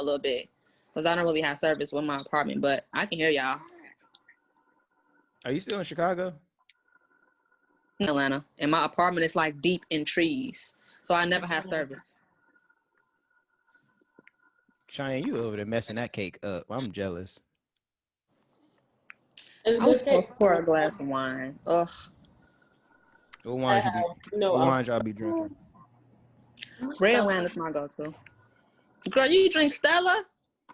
a little bit because I don't really have service with my apartment, but I can hear y'all. Are you still in Chicago? In Atlanta, and my apartment is like deep in trees, so I never have service. Cheyenne, you over there messing that cake up. I'm jealous. I was supposed to pour a glass of wine. Ugh. What wines y'all be drinking? Red wine is my go-to. Girl, you drink Stella?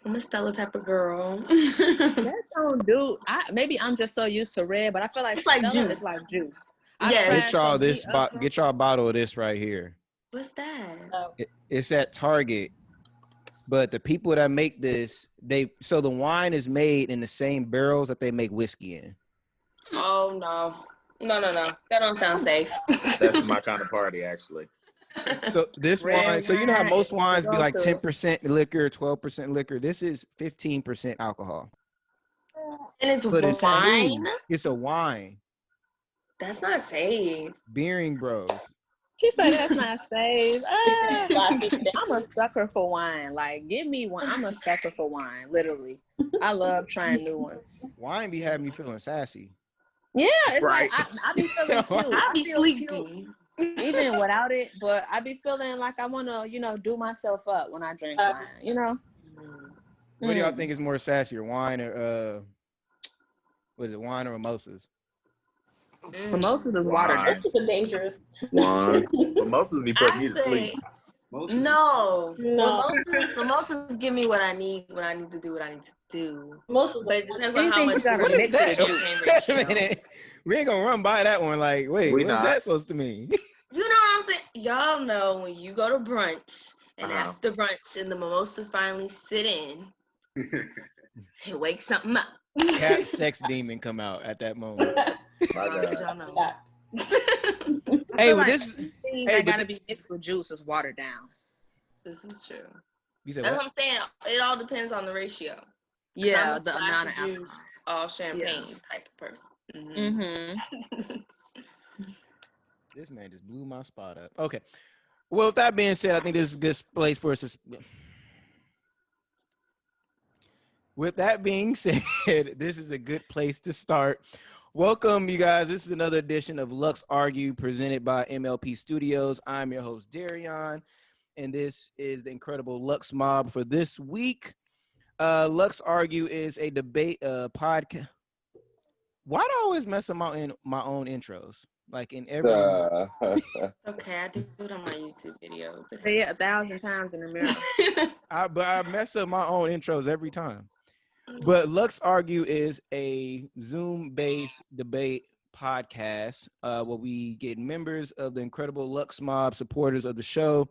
I'm a Stella type of girl. That don't do. Maybe I'm just so used to red, but I feel like it's Stella like juice. is like juice. Get y'all get y'all a bottle of this right here. What's that? It's at Target. But the people that make this, so the wine is made in the same barrels that they make whiskey in. Oh no. No. That don't sound safe. That's my kind of party, actually. So this wine, so you know how most wines be like 10% liquor, 12% liquor. This is 15% alcohol. And it's wine? It's a wine. That's not safe. Beering Bros. She said that's not safe. I'm a sucker for wine. Like, give me one. I'm a sucker for wine, literally. I love trying new ones. Wine be having me feeling sassy. Yeah, it's right. like I be feeling cute. I be sleepy. Even without it, but I be feeling like I want to, do myself up when I drink wine, What do y'all think is more sassier, wine or was it wine or mimosas? Mimosas is watered. It's dangerous. Wine. Mimosas be putting me to sleep. No. Mimosas give me what I need when I need to do what I need to do. Mimosas, but it depends on how much. What is that? Wait a minute. We ain't gonna run by that one. Like, wait, what's that supposed to mean? You know what I'm saying? Y'all know when you go to brunch and after brunch and the mimosas finally sit in, it wakes something up. Cat sex demon come out at that moment. Y'all know. Hey, like this that gotta be mixed with juice is watered down. This is true. You said That's what? what I'm saying. It all depends on the ratio. Yeah, the amount of juice, all champagne type of person. Mm-hmm. This man just blew my spot up. Okay. Well, with that being said, I think this is a good place for us to. With that being said, this is a good place to start. Welcome, you guys. This is another edition of Lux Argue presented by MLP Studios. I'm your host, Darion, and this is the incredible LuxeMob for this week. Lux Argue is a debate podcast. Why do I always mess up my own intros? Like in every. Okay, I do it on my YouTube videos. Say it 1,000 times in the mirror. But I mess up my own intros every time. But Lux Argue is a Zoom-based debate podcast where we get members of the incredible LuxeMob supporters of the show.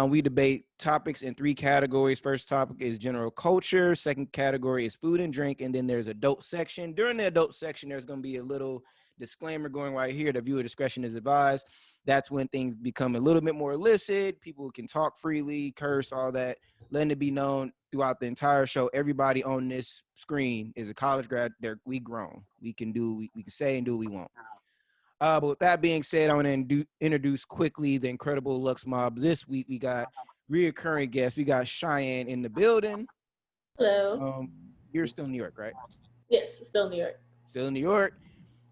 We debate topics in 3 categories. First topic is general culture. Second category is food and drink. And then there's adult section. During the adult section, there's going to be a little disclaimer going right here. The viewer discretion is advised. That's when things become a little bit more illicit. People can talk freely, curse, all that. Letting it be known throughout the entire show, everybody on this screen is a college grad. We grown. We can say and do what we want. But with that being said, I want to introduce quickly the incredible LuxeMob. This week we got reoccurring guests. We got Cheyenne in the building. Hello. You're still in New York, right? Yes, still in New York. Still in New York.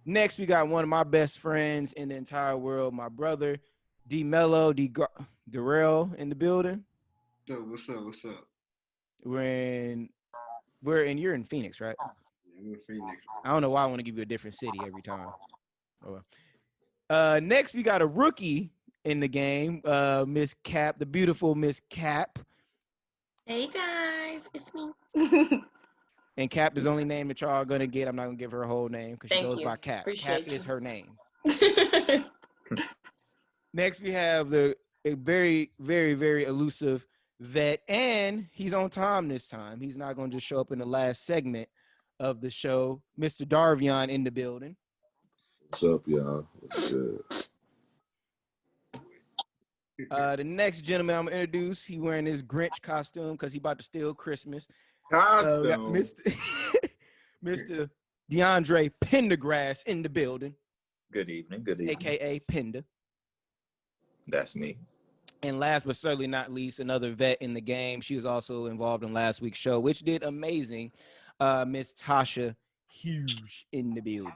Next, we got one of my best friends in the entire world, my brother, D-Mello, Darrell in the building. So what's up? You're in Phoenix, right? Yeah, I'm in Phoenix. I don't know why I want to give you a different city every time. Next, we got a rookie in the game, Miss Cap, the beautiful Miss Cap. Hey guys, it's me. And Cap is the only name that y'all are gonna get. I'm not gonna give her a whole name because she goes by Cap. Appreciate Cap is you. her name. Next, we have a very, very, very elusive vet, and he's on time this time. He's not gonna just show up in the last segment of the show. Mr. Darvion in the building. What's up, y'all? What's good? The next gentleman I'm gonna introduce, he wearing his Grinch costume because he about to steal Christmas. Costume. Mr. DeAndre Pendergrass in the building. Good evening. Good evening. AKA Pender. That's me. And last but certainly not least, another vet in the game. She was also involved in last week's show, which did amazing. Miss Tasha Hughes in the building.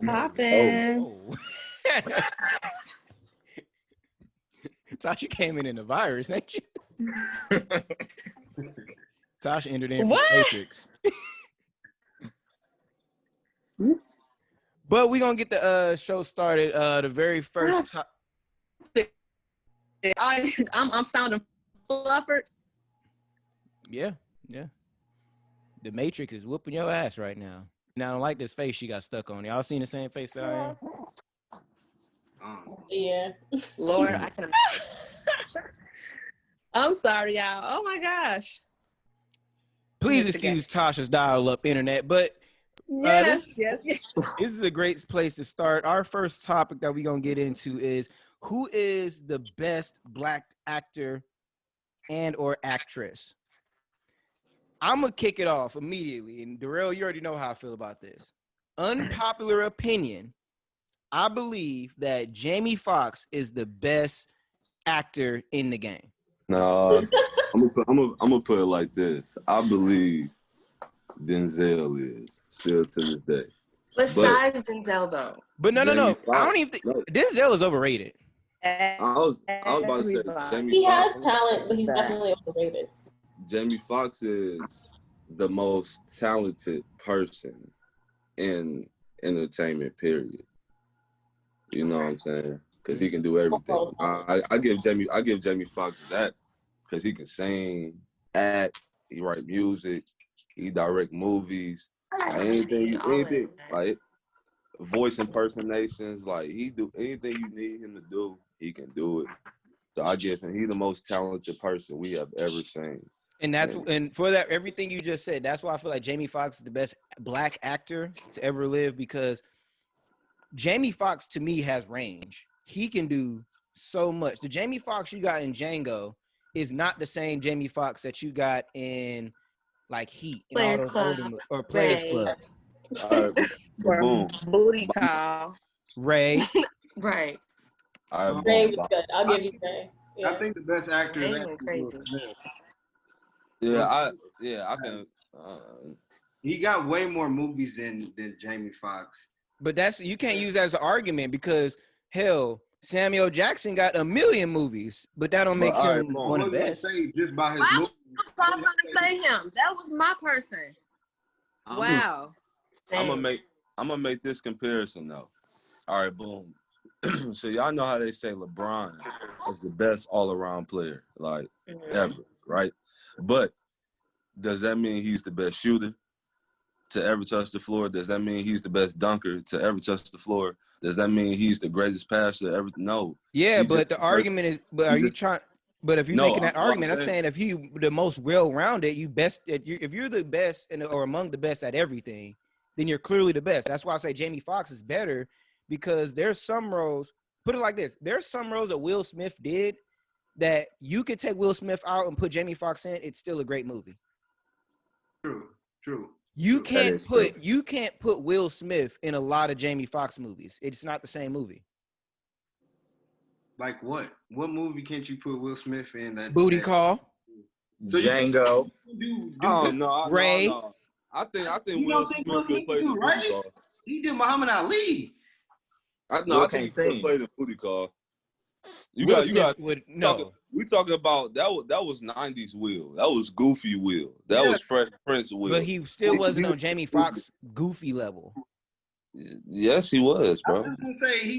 Poppin'. Tasha came in the virus, ain't you? Tasha entered in for What? Matrix. But we're gonna get the show started. The very first I'm sounding fluffered. Yeah. The Matrix is whooping your ass right now. Now I don't like this face she got stuck on. Y'all seen the same face that I am? Yeah. Lord, I can. I'm sorry, y'all. Oh my gosh. Please excuse Tasha's dial-up internet, but Yes. this is a great place to start. Our first topic that we're going to get into is who is the best Black actor and or actress? I'm going to kick it off immediately. And Darrell, you already know how I feel about this. Unpopular opinion, I believe that Jamie Foxx is the best actor in the game. No, I'm gonna put it like this. I believe Denzel is still to this day. Besides Denzel, though. But no. Foxx, I don't even think Denzel is overrated. I was about to say Jamie He has Foxx. talent, but he's definitely overrated. Jamie Foxx is the most talented person in entertainment, period. You know what I'm saying? Because he can do everything. I give Jamie Foxx that because he can sing, act, he write music, he direct movies, anything like voice impersonations, like he do anything you need him to do, he can do it. So I give him, he's the most talented person we have ever seen. And for that, everything you just said, that's why I feel like Jamie Foxx is the best Black actor to ever live, because Jamie Foxx to me has range. He can do so much. The Jamie Foxx you got in Django is not the same Jamie Foxx that you got in like Heat and Players all those Club. older or Players Club. All right, boom. Booty call. Ray. Right. All right, Ray boom. was good. I'll give you Ray. Yeah. I think the best actor Ray is went actually crazy. Will Smith. I can. He got way more movies than Jamie Foxx. But you can't use that as an argument because hell, Samuel Jackson got 1 million movies, but that don't make him one of the best. Just by his I'm trying to say him. That was my person. Wow. I'm gonna make this comparison though. All right, boom. So y'all know how they say LeBron is the best all-around player, like ever, right? But does that mean he's the best shooter to ever touch the floor? Does that mean he's the best dunker to ever touch the floor? Does that mean he's the greatest passer ever? No. Yeah, but the argument is, but are you trying? But if you're making that argument, I'm saying if you the most well-rounded, if you're the best or among the best at everything, then you're clearly the best. That's why I say Jamie Foxx is better, because there's some roles. Put it like this: there's some roles that Will Smith did that you could take Will Smith out and put Jamie Foxx in. It's still a great movie. True. You can't put Will Smith in a lot of Jamie Foxx movies. It's not the same movie. Like what? What movie can't you put Will Smith in? Booty Call. Django. Ray. No. I think You don't think Will Smith can do Ray? He did Muhammad Ali. I think he played the booty call. You got. No. We talking about that was 90s Will. That was Goofy Will. That was Fresh Prince Will. But he still wasn't on Jamie Foxx goofy level. Yes, he was, bro.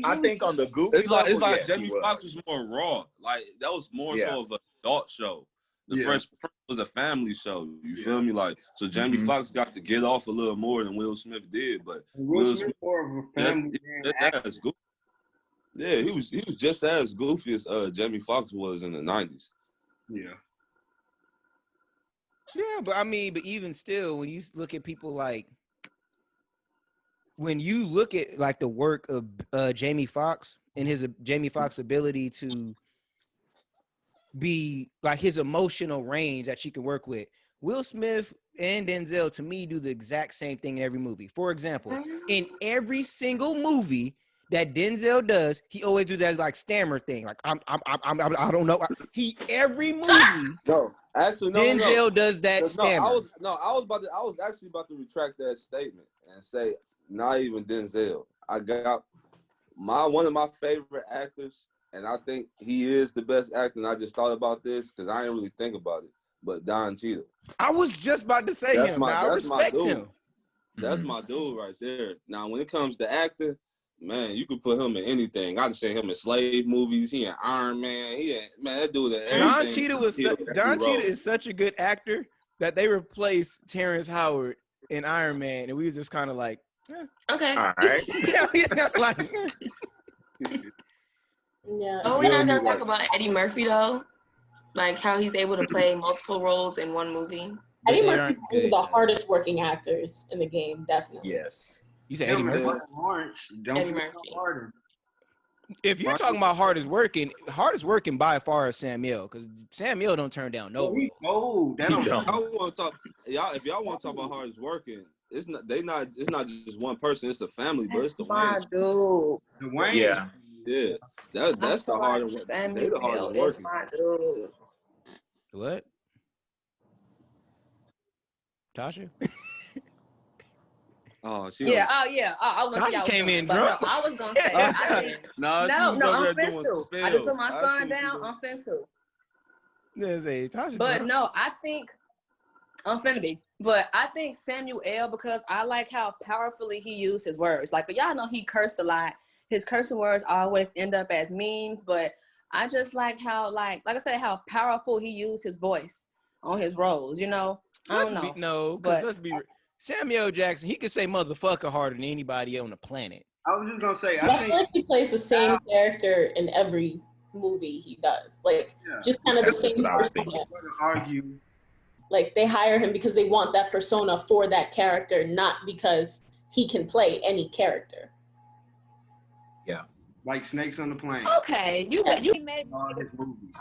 I think on the Goofy it's like yes, Jamie Foxx was more raw. Like that was more so of an adult show. The Fresh Prince was a family show. You feel me? Like so, Jamie Foxx got to get off a little more than Will Smith did. But Will Smith more of a family as goofy. Yeah, he was just as goofy as Jamie Foxx was in the 90s. Yeah. Yeah, but I mean, but even still, when you look at people like, when you look at like the work of Jamie Foxx and his Jamie Foxx ability to be like his emotional range that she can work with. Will Smith and Denzel, to me, do the exact same thing in every movie. For example, in every single movie that Denzel does, he always do that like stammer thing. Like I don't know. Every movie. No, actually, no. Denzel does that stammer. I was actually about to retract that statement and say not even Denzel. I got one of my favorite actors, and I think he is the best actor. And I just thought about this because I didn't really think about it. But Don Cheadle. I was just about to say him. I respect him. That's my dude right there. Now, when it comes to acting, man, you could put him in anything. I just say him in slave movies. He in Iron Man. That dude. Don Cheadle is such a good actor that they replaced Terrence Howard in Iron Man, and we was just kind of like, okay, all right. Yeah. Oh, we're not gonna talk about Eddie Murphy though, like how he's able to play multiple roles in one movie. Eddie Murphy is one of the hardest working actors in the game, definitely. Yes. You said Eddie Murphy? Eddie Murphy. If you're talking about hardest working by far is Samuel, because Samuel don't turn down no roles. Oh, that don't. I want to talk, y'all. If y'all want to talk about hardest working, it's not just one person. It's a family, but it's the Wayans. Dude. The Wayans. Yeah. Yeah, that's the hardest. They the hardest working. What? Tasha? Oh, yeah. I was Tasha came in drunk. No, I was gonna say. I'm finna to. I just put my son down. I'm finna to. But no, I think I'm finna be. But I think Samuel L. because I like how powerfully he used his words. Like, but y'all know he cursed a lot. His cursing words always end up as memes, but I just like how, like I said, how powerful he used his voice on his roles, I don't know. Let's be Samuel Jackson, he could say motherfucker harder than anybody on the planet. I was just gonna say, I feel like he plays the same character in every movie he does. Like, just kind of the same person. Argue. Like, they hire him because they want that persona for that character, not because he can play any character. Yeah. Like Snakes on the Plane. Okay, you made all his movies.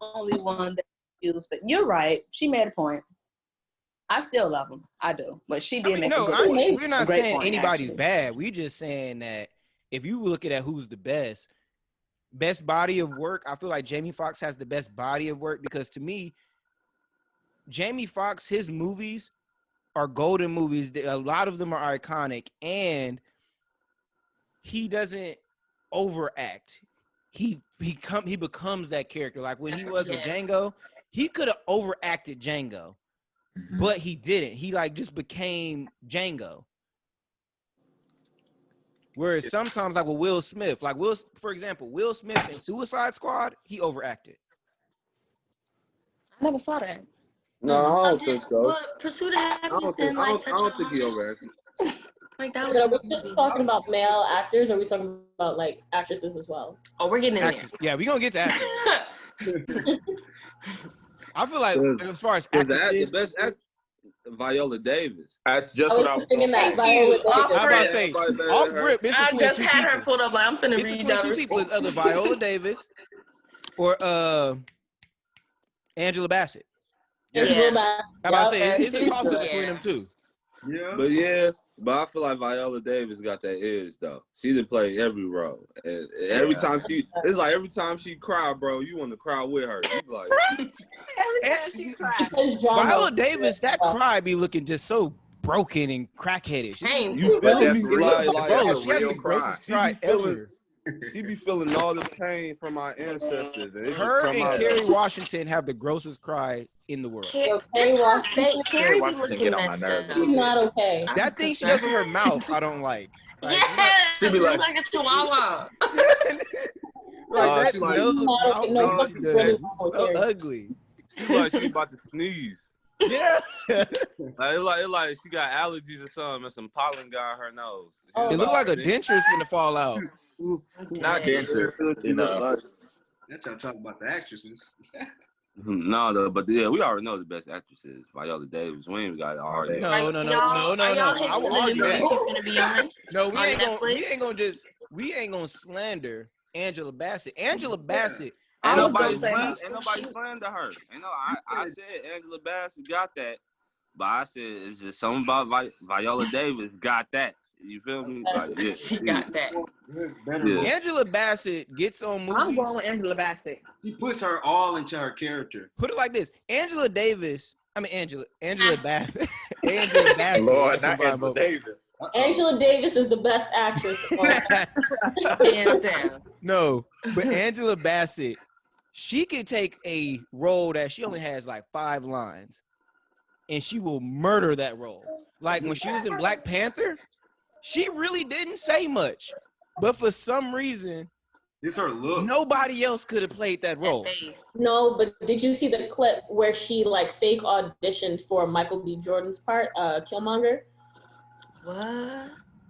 Only one that used it. You're right. She made a point. I still love him. I do, but she did make a good point. We're not saying anybody's bad. We're just saying that if you look at who's the best body of work, I feel like Jamie Foxx has the best body of work because to me, Jamie Foxx, his movies are golden movies. A lot of them are iconic, and he doesn't overact. He becomes that character. Like when he was with Django, he could have overacted Django, but he didn't. He just became Django. Whereas sometimes like with Will Smith, for example, Will Smith in Suicide Squad, he overacted. I never saw that. No, I don't think so. But Pursuit of Happiness didn't touch on. I don't think he overacted. Like that was. Are we just talking about male actors, or are we talking about like actresses as well? Oh, we're getting in there. Yeah, we're gonna get to actors. I feel like as far as actresses, the best actor, Viola Davis. That's just what I was thinking. That I was about to say off rip. I just had her pulled up. I'm finna read that. Two people is either Viola Davis or Angela Bassett. Angela Bassett. I'm about to say it's a toss up between them two. Yeah. But I feel like Viola Davis got that edge though. She didn't play every role, and every time every time she cry, bro, you want to cry with her. You like every time she cries. Viola Davis, that cry be looking just so broken and crackheaded. You feel me? Bro, she has the grossest cry ever. She be feeling all the pain from our ancestors. And her and Kerry Washington have the grossest cry in the world. Kerry Washington be looking messed up. She's not okay. That thing she does with her mouth, I don't like. She be like a chihuahua. That so ugly. She like she about to sneeze. Yeah. Like she got allergies or something and some pollen got on her nose. It looked like a denture's gonna fall out. Not dentures, That's y'all talking about the actresses. No, but we already know the best actress is Viola Davis. We ain't got it already. No. I will argue that she's gonna be on. No, we ain't gonna slander Angela Bassett. Angela Bassett, I was gonna nobody say slander her. You know, I said Angela Bassett got that, but I said it's just something about Viola Davis got that. You feel me? Like, yeah, She got that. Better Yeah. Angela Bassett gets on movies. I'm going with Angela Bassett. He puts her all into her character. Put it like this: Angela Bassett. Angela Bassett. Lord, not Angela Davis. Angela Davis is the best actress. Hands down. No, but Angela Bassett, she can take a role that she only has like 5 lines, and she will murder that role. Like when she was in Black Panther, she really didn't say much, but for some reason, It's her look. nobody else could have played that role. No, but did you see the clip where she like fake auditioned for Michael B. Jordan's part, Killmonger? What?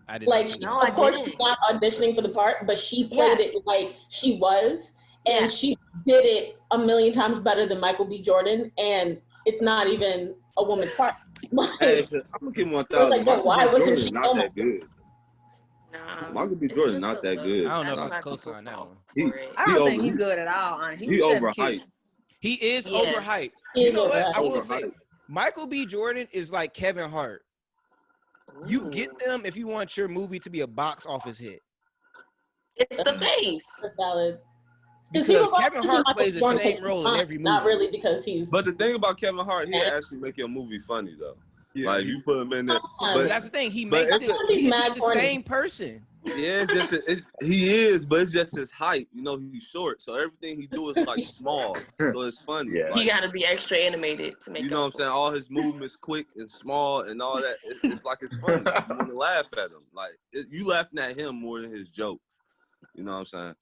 I didn't. Like, No, I of course, didn't. she's not auditioning for the part, but she played it like she was, and Yeah. she did it a million times better than Michael B. Jordan, and it's not even a woman's part. Hey, I'm gonna give him 1,000. I was like, yo, why wasn't she not that Killmonger? good? Nah. Michael B. It's Jordan just not the that look. good. I don't know if That's I why can co-sign people that fall one. for it. I don't think he's good at all. He He's just overhyped. cute. He is Yeah. overhyped. He You is know what? I will overhyped. say, Michael B. Jordan is like Kevin Hart. You get them if you want your movie to be a box office hit. It's the face. That's valid. Because Kevin Hart plays the same role in every movie. Not really because he's. But the thing about Kevin Hart, he'll actually make your movie funny though. Like you put him in there. But that's the thing. He but makes it's it. a- He's mad the corny. same person. Yeah, he is, but it's just his height. You know, he's short, so everything he do is like small, so it's funny. Yeah. Like, He got to be extra animated to make you know what I'm up saying? All his movements quick and small and all that. It's like it's funny. You want to laugh at him. Like you laughing at him more than his jokes. You know what I'm saying?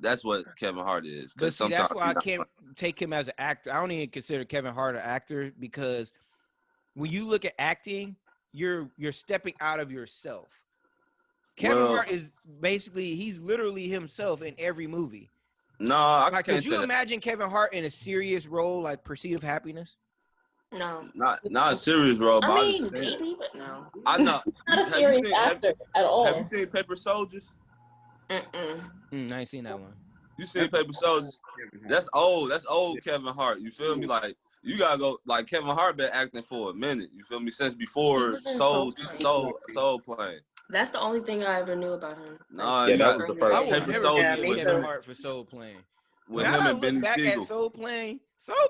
That's what Kevin Hart is. But see, that's why I he's can't take him as an actor. I don't even consider Kevin Hart an actor because when you look at acting, you're stepping out of yourself. Kevin Hart is basically, he's literally himself in every movie. No, I Like, can't could you say that. imagine Kevin Hart in a serious role like Pursuit of Happiness? No. Not a serious role, but I I'm mean, just saying. maybe, but no. I know. Not a serious actor at all. Have you seen Paper Soldiers? Mm-mm. I ain't seen that one. You seen Paper Soldiers? That's old. That's old Kevin Hart. You feel me? Like you gotta go. Like Kevin Hart been acting for a minute. You feel me? Since before was in Soul Plane. That's the only thing I ever knew about him. Nah, Yeah, you that got was the first I one. would Paper never Soldiers forget with Kevin him, Hart for Soul Plane. with Now him that I and Benny look back Siegel. at Soul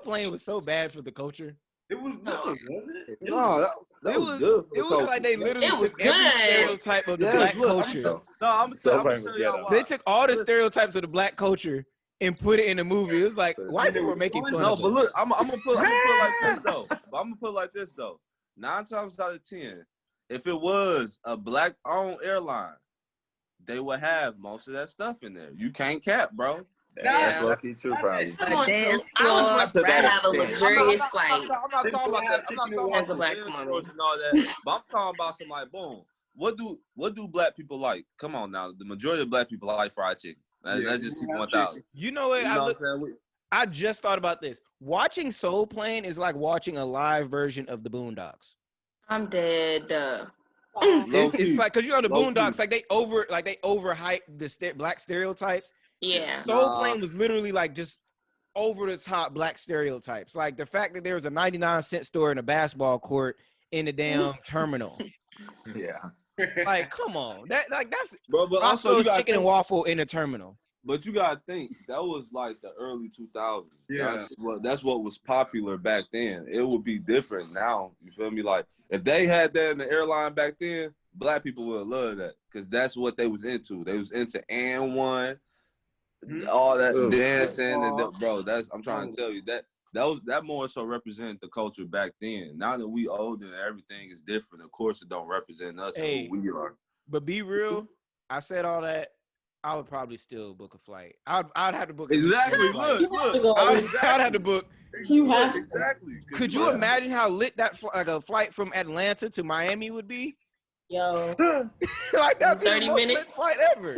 Plane was so bad for the culture. It was good, was it? No, that was good. For It was like they literally It was took every good. stereotype of the Yeah, black look, culture. No, I'm So gonna Plane tell was y'all ghetto. why. They took all the stereotypes of the black culture and put it in the movie. It was like white people were making fun No, of but it. look, I'm gonna put it like this though. I'm gonna put it like this though. 9 times out of 10, if it was a black-owned airline, they would have most of that stuff in there. You can't cap, bro. That's lucky too, probably. Come on, dance so I would floor, love to that have a extent. luxurious flight. I'm not talking about that. I'm not talking As about a the black dance woman. floors and all that. But I'm talking about some like, boom. What do black people like? Come on now. The majority of black people like fried chicken. Let's just keep 1,000. You know what? You know what I'm saying? I just thought about this. Watching Soul Plane is like watching a live version of the Boondocks. I'm dead. It's like because you know the Low Boondocks, key. they overhype the black stereotypes. Yeah. Soul Plane was literally like just over the top black stereotypes. Like the fact that there was a 99-cent store in a basketball court in the damn terminal. Yeah. Like, come on. That's Bro, but also also you gotta chicken and think, waffle in the terminal. but you gotta think that was like the early 2000s. Yeah. That's what was popular back then. It would be different now. You feel me? Like if they had that in the airline back then, black people would love that because that's what they was into. They was into and one, all that dancing and bro. I'm trying to tell you that more so represented the culture back then. Now that we older and everything is different, of course it don't represent us and who we are. But be real, I said all that. I would probably still book a flight. I'd have to book Exactly. Look. You have to go. I'd have to book. You have to. Exactly. Could you imagine how lit that like a flight from Atlanta to Miami would be? Yo. Like that'd be 30 the most lit minutes? flight ever.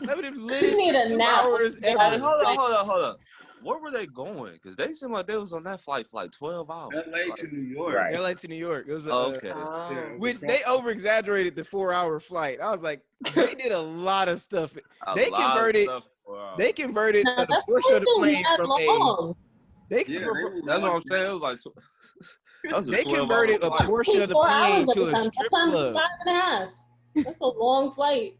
That would be the You need a latest 2 nap. hours Yeah. ever. Hold up. Where were they going? Because they seemed like they was on that flight for like 12 hours. LA to New York. Right. LA to New York. It was Okay. which they over exaggerated the 4-hour flight. I was like, they did a lot of stuff. They converted Wow. They converted Now, a that portion of the plane that from long. They That's what I'm saying. It was like that was a they 12-hour converted a flight. portion of the 4 hours plane at to the a time. strip Sometimes it's club. 5.5. That's a long flight.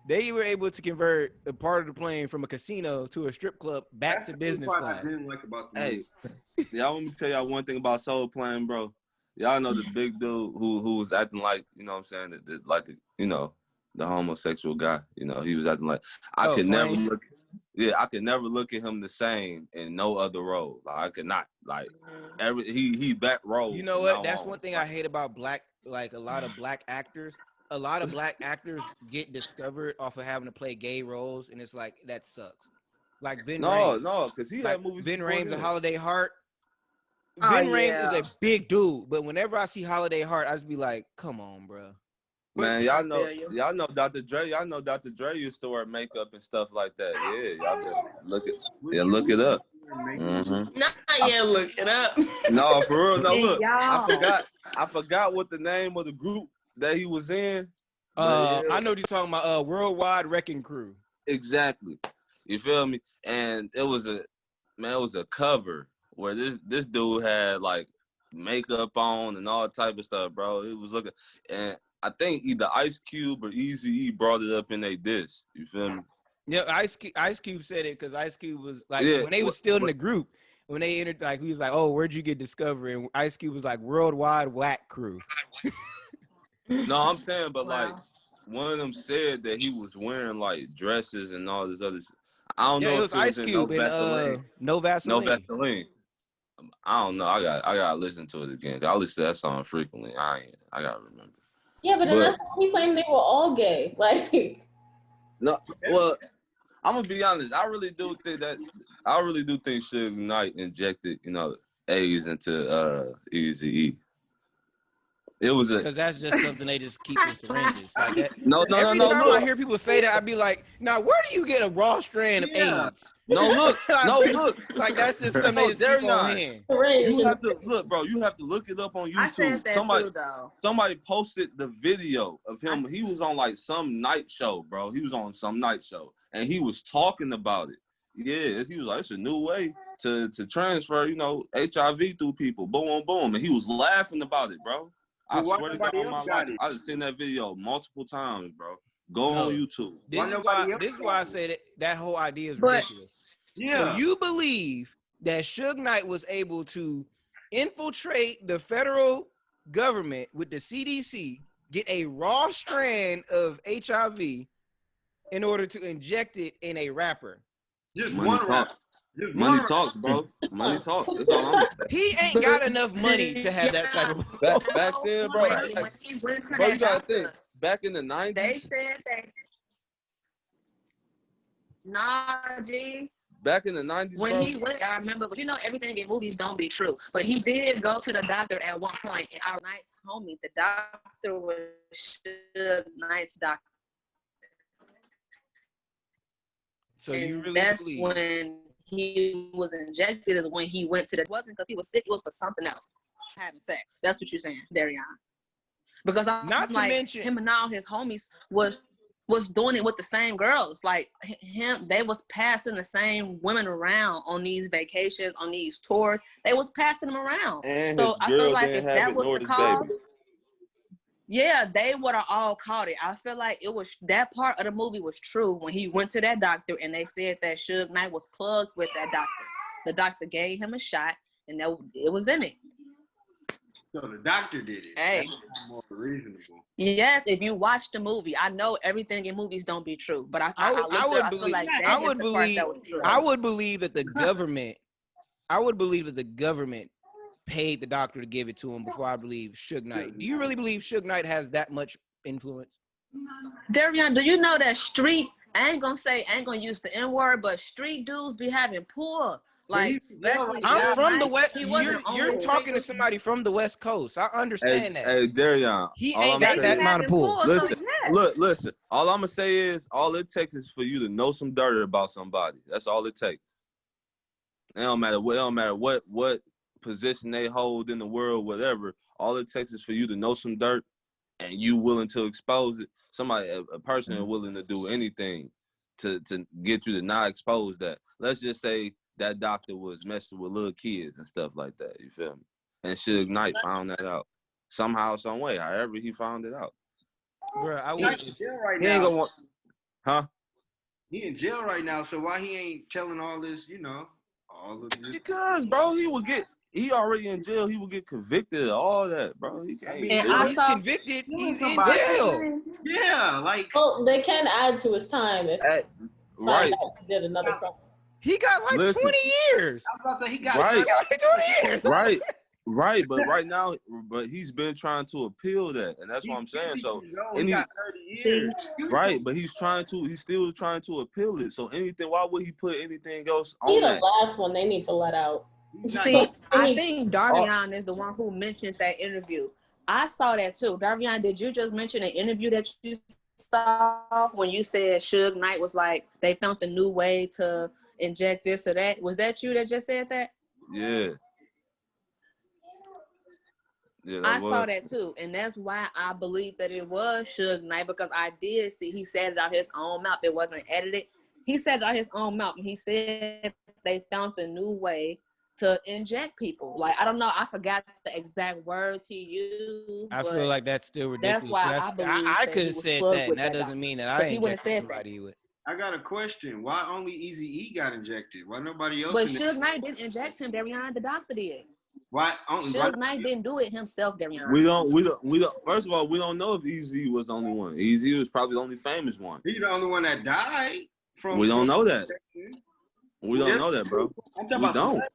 They were able to convert a part of the plane from a casino to a strip club back to business class. I didn't like about the Hey, y'all want me to tell y'all one thing about Soul Plane, bro? Y'all know the big dude who was acting like, you know what I'm saying, the homosexual guy. You know, he was acting like I could never look at him the same in no other role. Like I could not. Like he back role. You know what? That's one thing I hate about a lot of black actors. A lot of black actors get discovered off of having to play gay roles, and it's like that sucks. Like Vin Rames. No, because he had movies. Vin Rames and Holiday Heart. Oh, Vin Rames yeah. is a big dude, but whenever I see Holiday Heart, I just be like, "Come on, bro." Man, y'all know Dr. Dre. Y'all know Dr. Dre used to wear makeup and stuff like that. Yeah, y'all better look it up. Mm-hmm. Not yet. Look it up. No, for real. No, look. Y'all. I forgot what the name of the group that he was in. I know what you're talking about. Worldwide Wrecking Crew. Exactly. You feel me? And it was a cover where this dude had like makeup on and all type of stuff, bro. It was looking, and I think either Ice Cube or Eazy-E brought it up in their diss. You feel me? Yeah, Ice Cube said it because Ice Cube was like when they was still in the group. When they entered, like he was like, "Oh, where'd you get discovered?" And Ice Cube was like, "Worldwide Whack Crew." No, I'm saying, but like one of them said that he was wearing like dresses and all this other shit. I don't know. It was Ice Cube and No Vaseline. No Vaseline. I don't know. I gotta listen to it again. I listen to that song frequently. I gotta remember. Yeah, but then that's how he claimed they were all gay. Like no, well, I'm gonna be honest. I really do think Suge Knight injected, AIDS into Eazy-E. It was because that's just something they just keep in syringes like that. No. Every time I hear people say that, I'd be like, "Now, where do you get a raw strand of AIDS?" Look. Like that's just something they just keep on hand. You have to look, bro. You have to look it up on YouTube. I said that too, though. Somebody posted the video of him. He was on like some night show, bro. He was on some night show, and he was talking about it. Yeah, he was like, "It's a new way to transfer, HIV through people." Boom, boom, and he was laughing about it, bro. I swear to God on my life, I just seen that video multiple times, bro. Go on YouTube. This is why I say that whole idea is ridiculous. Yeah. So you believe that Suge Knight was able to infiltrate the federal government with the CDC, get a raw strand of HIV in order to inject it in a rapper? Just money one talk. Money talks, bro. Money talks. That's all I'm saying. He ain't got enough money to have that type of. Back then, bro. When he went to Bro, that you gotta doctor, think. Back in the 90s. they said that. Nah, G. Back in the 90s, When bro. he went, I remember, but everything in movies don't be true. But he did go to the doctor at one point, and our night told me the doctor was Suge Knight's doctor. So and you really that's believe? When he was injected is when he went to the. It wasn't because he was sick. It was for something else. Having sex. That's what you're saying, Darion. Because Not to mention him and all his homies was doing it with the same girls. Like they was passing the same women around on these vacations, on these tours. They was passing them around. And so his I girl feel like didn't if have that it, was nor the his cause, babies. yeah, they would have all caught it. I feel like it was that part of the movie was true when he went to that doctor and they said that Suge Knight was plugged with that doctor. The doctor gave him a shot and it was in it. So the doctor did it. Hey. That's more reasonable. Yes, if you watch the movie, I know everything in movies don't be true, but I would believe that the government. I would believe that the government paid the doctor to give it to him before I believe Suge Knight. Do you really believe Suge Knight has that much influence? Darion, do you know that street? I ain't gonna use the N word, but street dudes be having poor. Like, especially I'm from the West. You're talking to somebody from the West Coast. I understand that. Hey, Darion. He ain't got that amount of pull. Listen, listen. All I'm gonna say is, all it takes is for you to know some dirt about somebody. That's all it takes. It don't matter what position they hold in the world, whatever. All it takes is for you to know some dirt, and you willing to expose it. A person is willing to do anything to get you to not expose that. Let's just say that doctor was messing with little kids and stuff like that. You feel me? And Suge Knight found that out somehow, some way. However, he found it out. Bro, He's in jail right He ain't now. gonna want, huh? He in jail right now, so why he ain't telling all this? You know, all of this. Because, bro, he already in jail. He would get convicted of all that, bro. He can't. And Bro, I he's saw- convicted. He's in somebody. jail. Yeah, like Well, they can add to his time if Right. he did another crime. He got like Listen. 20 years. I was about to say he got Right. He got like 20 years. Right, but right now, but he's been trying to appeal that, and that's what I'm saying. So, he got 30 years. right, but he's still trying to appeal it. So anything, why would he put anything else He on the that? last one they need to let out. See, I think Darvion is the one who mentioned that interview. I saw that too. Darvion, did you just mention an interview that you saw when you said Suge Knight was like, they found a new way to inject this or that? Was that you that just said that? Yeah. Yeah, I saw that too, and that's why I believe that it was Suge Knight, because I did see he said it out his own mouth. It wasn't edited. He said it out his own mouth, and he said they found a new way to inject people. Like, I don't know, I forgot the exact words he used. I feel like that's still ridiculous. That's why I believe I that could he have was said plugged that, with and that that doesn't doctor. mean that I 'Cause he wouldn't injected have said that. somebody with. I got a question. Why only Eazy-E got injected? Why nobody else? But Suge Knight didn't inject him, Darion. The doctor did. Why only? Suge Knight didn't do it himself, Darion. We don't. First of all, we don't know if Eazy was the only one. Eazy was probably the only famous one. He's the only one that died from. We don't know that. We don't know that, bro. I'm talking We about don't. celebrities.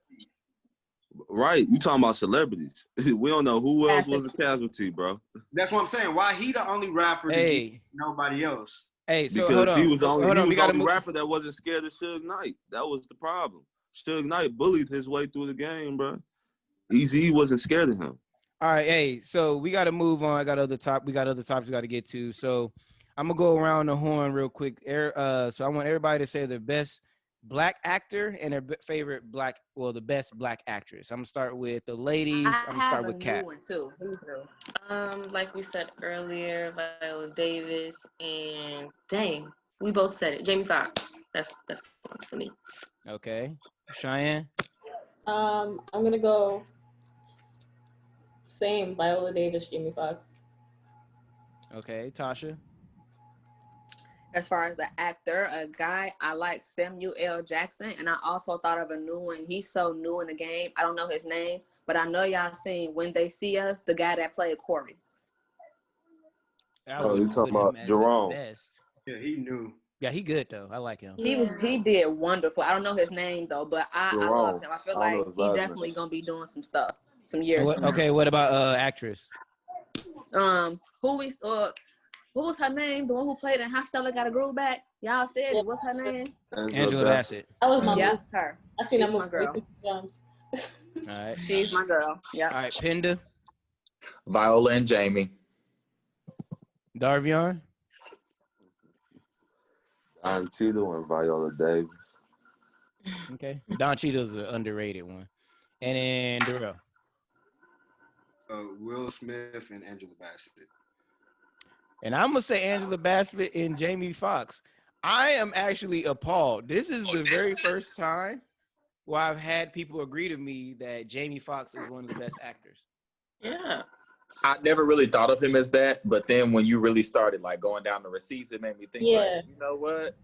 Right, you talking about celebrities? We don't know who else was a casualty, bro. That's what I'm saying. Why he the only rapper? Hey, nobody else. hey, so Because hold on. he was the only, hold on. We the gotta only move. rapper that wasn't scared of Suge Knight. That was the problem. Suge Knight bullied his way through the game, bro. Eazy wasn't scared of him. All right, hey, so we got to move on. We got other topics we got to get to. So I'm gonna go around the horn real quick. So I want everybody to say their best Black actor and their favorite the best Black actress. I'm gonna start with the ladies. I'm gonna start with Kat. One too. Like we said earlier, Viola Davis and dang, we both said it. Jamie Foxx. That's one for me. Okay, Cheyenne. I'm gonna go same Viola Davis, Jamie Foxx. Okay, Tasha. As far as the actor, a guy, I like Samuel L. Jackson, and I also thought of a new one. He's so new in the game. I don't know his name, but I know y'all seen When They See Us, the guy that played Corey. Oh, you talking about Jerome? Yeah, he knew. Yeah, he good though. I like him. He did wonderful. I don't know his name though, but I love him. I feel like he definitely gonna be doing some stuff, some years. Okay, what about actress? What was her name? The one who played in How Stella Got a Groove Back? Y'all said it. What's her name? Angela Bassett. That was my movie. Her. I seen that She's movie my girl. 3 times. All right. She's my girl. Yeah. All right, Penda. Viola and Jamie. Darvion. Don Cheadle and Viola Davis. Okay. Don Cheadle's an underrated one. And then Darrell. Will Smith and Angela Bassett. And I'm gonna say Angela Bassett and Jamie Foxx. I am actually appalled. This is the very first time where I've had people agree to me that Jamie Foxx is one of the best actors. Yeah. I never really thought of him as that, but then when you really started like going down the receipts, it made me think, like, you know what?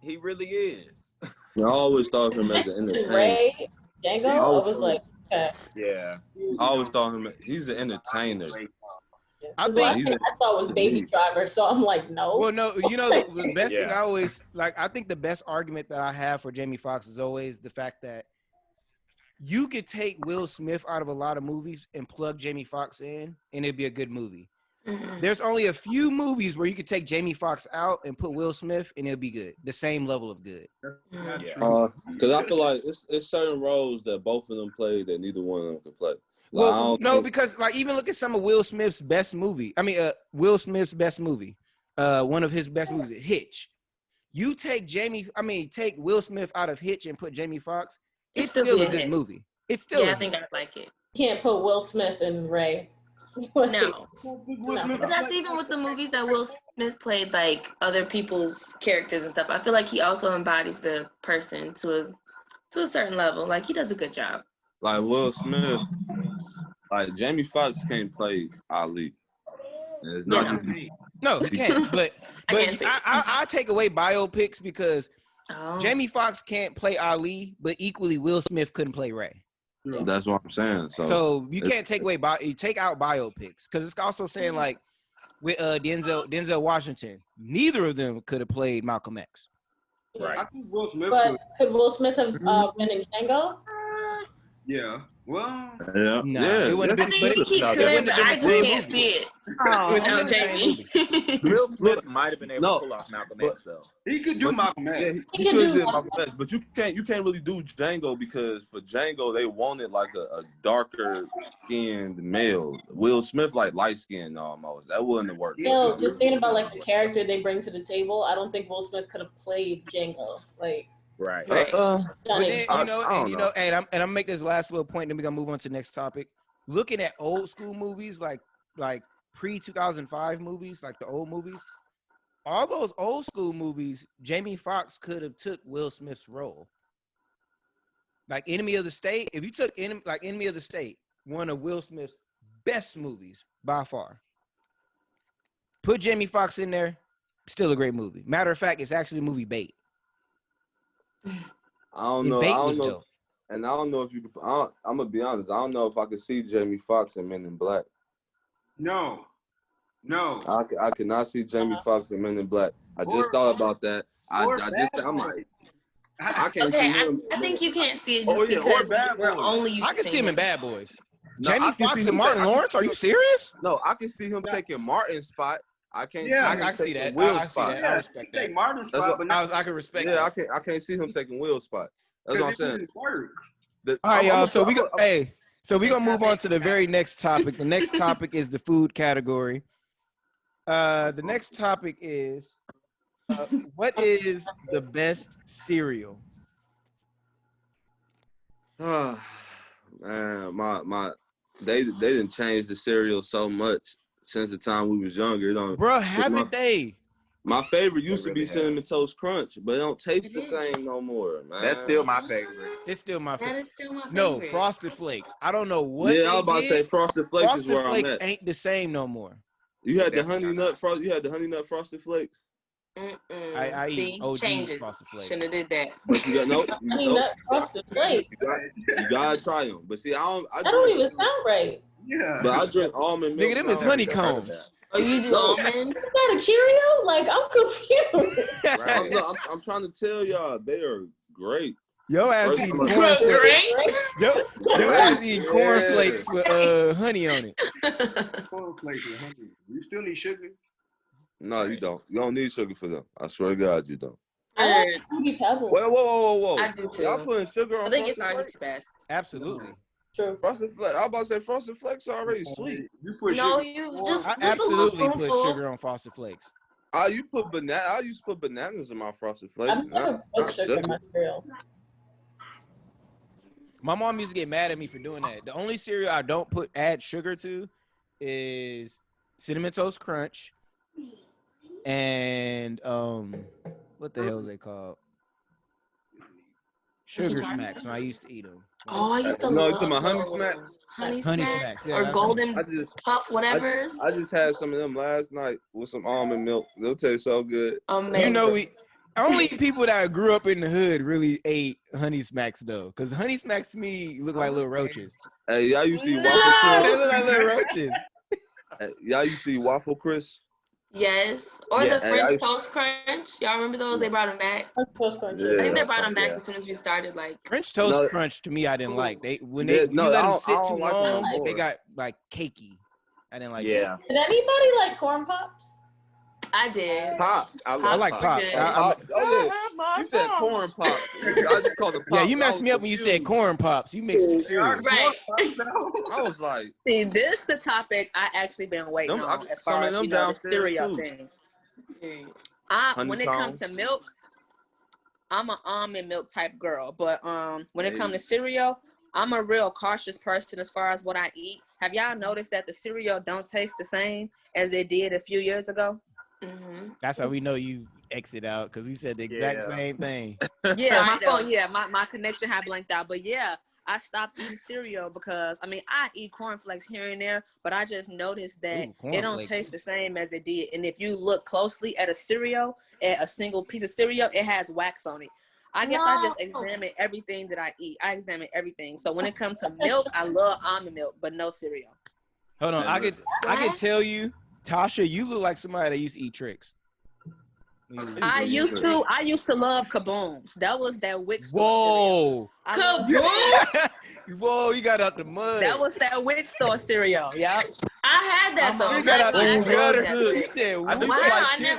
He really is. I always thought of him as an entertainer. Ray, Django, I was like, okay. Yeah. I always thought him. He's an entertainer. I think I thought was Baby Driver, so I'm like, no. Well, no, you know the best thing I always like. I think the best argument that I have for Jamie Foxx is always the fact that you could take Will Smith out of a lot of movies and plug Jamie Foxx in, and it'd be a good movie. Mm-hmm. There's only a few movies where you could take Jamie Foxx out and put Will Smith, and it'll be good. The same level of good. Because I feel like it's certain roles that both of them play that neither one of them can play. Like, Well, no, because like even look at some of Will Smith's best movie. Will Smith's best movie. One of his best movies, Hitch. You take take Will Smith out of Hitch and put Jamie Foxx. It's still a good movie. It's still. I think I like it. You can't put Will Smith and Ray. No. No. But that's even with the movies that Will Smith played, like other people's characters and stuff. I feel like he also embodies the person to a certain level. Like he does a good job. Like Will Smith, like Jamie Foxx can't play Ali. It's Yeah, not no. just No, he can't. But can't say I take away biopics because Oh. Jamie Foxx can't play Ali, but equally Will Smith couldn't play Ray. That's what I'm saying. So you can't take away you take out biopics because it's also saying like with Denzel Washington, neither of them could have played Malcolm X. Right. I think Will Smith But could Will Smith have been in Django? Yeah. Well, yeah, Nah, yeah. it wouldn't I have think been. he No, could, they but wouldn't have been I the just same can't movie. see it Oh, without Jamie. Will Smith might have been able No, to pull off Malcolm but- X though. he could do Malcolm X. Yeah, He he can could do do Malcolm Malcolm X, but you can't really do Django because for Django they wanted like a darker skinned male. Will Smith like light skinned almost. That wouldn't have worked. Still, just thinking about like the character they bring to the table, I don't think Will Smith could have played Django. Like, Right. Right. But stunning. then, I don't know. and I'm gonna make this last little point, then we're gonna move on to the next topic. Looking at old school movies, like pre-2005 movies, like the old movies, all those old school movies, Jamie Foxx could have took Will Smith's role. Like Enemy of the State, if you took Enemy of the State, one of Will Smith's best movies by far. Put Jamie Foxx in there, still a great movie. Matter of fact, it's actually a movie bait. I don't know. And I don't know if you could. I'm gonna be honest. I don't know if I could see Jamie Foxx in Men in Black. No. I cannot see Jamie Foxx in Men in Black. I just thought about that. I'm like, I can't see Okay, him. I think you can't see it just or because Bad we're Boys. only used I to can see him in seeing Bad Boys. No, Jamie I can Foxx see and him- Martin Lawrence? Are you serious? No, I can see him taking Martin's spot. I can't. Yeah, see him I can see taking that. Will's I see spot. that. I respect that. Take Martin's That's spot, what- but not I can respect Yeah, that. I can't see him taking Will's spot. That's what I'm because it saying. wouldn't work. All right, y'all. So we're Next gonna move on topic. to the very next topic. The next topic is the food category. The next topic is what is the best cereal? Man, they didn't change the cereal so much since the time we was younger. It don't, Bruh, haven't they? my favorite used to be really have. Cinnamon Toast Crunch, but it don't taste the same no more, man. That's still my favorite. It's still my That favorite. is still my favorite. No, Frosted Flakes. I don't know what. Yeah, they I was about to did. say Frosted Flakes Frosted is where Flakes I'm at. ain't the same no more. You had the Definitely honey not. nut frost. You had the honey nut Frosted Flakes. I eat See, OG changes. Frosted Flakes. Shouldn't have did that. But you got no. I mean, that Frosted Flakes. You gotta try them. But see, I That don't even sound right. Yeah. But I drink almond milk. Nigga, them is now. honeycombs. Oh, you do almond? Is that a Cheerio? Like, I'm confused. Right. I'm trying to tell y'all, they are great. Yo ass First eating of all- cornflakes. Great. Yo ass eating cornflakes with honey on it. Cornflakes with honey. You still need sugar? No, you don't. You don't need sugar for them. I swear to God, you don't. I like Fruity Pebbles. Whoa. I do too. Y'all putting sugar on I think it's Frosted already Flakes? fast. Absolutely. True. Frosted Flakes. I was about to say Frosted Flakes are already sweet. You put No, sugar. you on- just I a little absolutely put spoonful. sugar on Frosted Flakes. I used to put bananas in my Frosted Flakes. I've never put sugar in my cereal. My mom used to get mad at me for doing that. The only cereal I don't add sugar to is Cinnamon Toast Crunch and what the hell is they called? Sugar Smacks when I used to eat them. Oh, I used to No, you love talking about Honey those. Smacks? Honey Honey Smacks, Smacks, yeah, or that's Golden I just Puff, I just had some of them last night with some almond milk. They'll taste so good. Amazing. You know, only people that grew up in the hood really ate Honey Smacks though, because Honey Smacks to me look like little roaches. Hey, y'all used to eat No! waffle They crisp? look like little roaches. Y'all used to eat waffle crisp? Yes, or Yes. the Hey, French I- Toast Crunch. Y'all remember those? They brought them back. Toast Crunch. Yeah. I think they brought them back Yeah. as soon as we started. Like, French Toast No. Crunch to me I didn't like. They when Yeah, they no, you let I them don't- sit I too don't like them long, no they more. got like cakey. I didn't like Yeah. Did anybody like corn pops? I did. Pops. I I love like Pops pops. are good. Oh, yeah. You said corn pop. I just called it pop. Yeah, you messed me up when you said corn pops. You mixed two cereals. Right. I was like, See, this the topic I actually been waiting Them- on as some far of as them you know the downstairs, cereal too. thing. Mm. When it Honeycomb. comes to milk, I'm an almond milk type girl. But when it comes to cereal, I'm a real cautious person as far as what I eat. Have y'all noticed that the cereal don't taste the same as it did a few years ago? Mm-hmm. That's how we know you exit out, because we said the exact same thing. Yeah, my Kind of. phone. Yeah, my connection had blanked out. But yeah, I stopped eating cereal because I mean I eat cornflakes here and there, but I just noticed that it don't taste the same as it did. And if you look closely at a cereal, at a single piece of cereal, it has wax on it. I guess I just examine everything that I eat. I examine everything. So when it comes to milk, I love almond milk, but no cereal. Hold on, I can tell you, Tasha, you look like somebody that used to eat tricks. I used to love Kabooms. That was that Wick store Whoa. cereal. Kaboom! Whoa, you got out the mud. That was that Wick store cereal. Yep. I had that though. You got out the gutter. Good. You said, I do Wow, like I Kicks.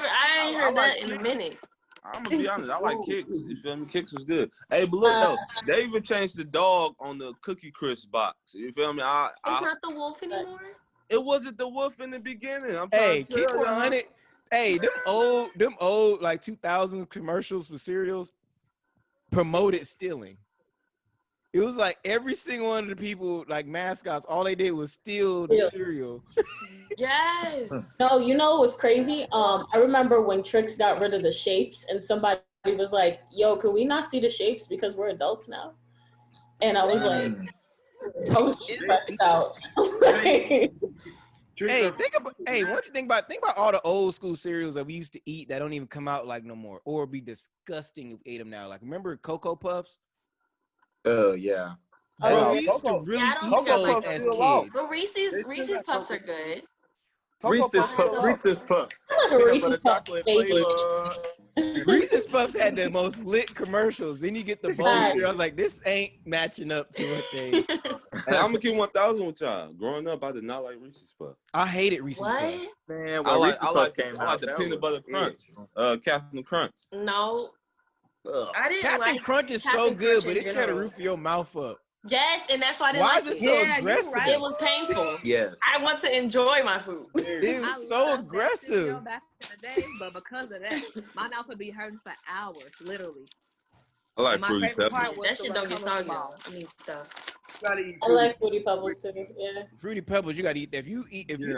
ain't heard that in a minute. I'm gonna be honest. I like Kicks. You feel me? Kicks is good. Hey, but look though, they even changed the dog on the Cookie Crisp box. You feel me? It's not the wolf anymore. It wasn't the wolf in the beginning. I'm hey, trying to keep tell y'all. 100. Hey, them old like 2000s commercials for cereals promoted stealing. It was like every single one of the people, like mascots, all they did was steal the cereal. Yes. No, you know it was crazy? I remember when Trix got rid of the shapes and somebody was like, yo, can we not see the shapes because we're adults now? And I was like, I was stressed out. Hey, what you think about all the old school cereals that we used to eat that don't even come out like no more, or be disgusting if we ate them now? Like, remember Cocoa Puffs? Oh yeah. Oh, we used to really I don't eat think I those like as those. kids. But Reese's Puffs are good. Reese's Puffs. I like a Peanut Reese's butter Puff chocolate baby. flavor. Reese's Puffs had the most lit commercials. Then you get the bowl cereal. I was like, this ain't matching up to what they. Hey, I'm gonna keep 1,000 with y'all. Growing up, I did not like Reese's Puffs. I hated Reese's Puffs. What? Man, I like Reese's Puffs came out, the that peanut was butter crunch. it. Captain Crunch. No. Ugh. I didn't Captain like Crunch is so Captain good, Crunch but in it tear the general. roof of your mouth up. Yes, and that's why I didn't Why like is it it. so Yeah, you're aggressive? right. It was painful. Yes. I want to enjoy my food. It I was so loved that aggressive. cereal back in the day, but because of that, my mouth would be hurting for hours, literally. I like And my Fruity favorite Pebbles. part was That the shit don't get colorful soggy. ball. I mean stuff. I like Fruity Pebbles too. Yeah. Fruity Pebbles, you gotta eat. If you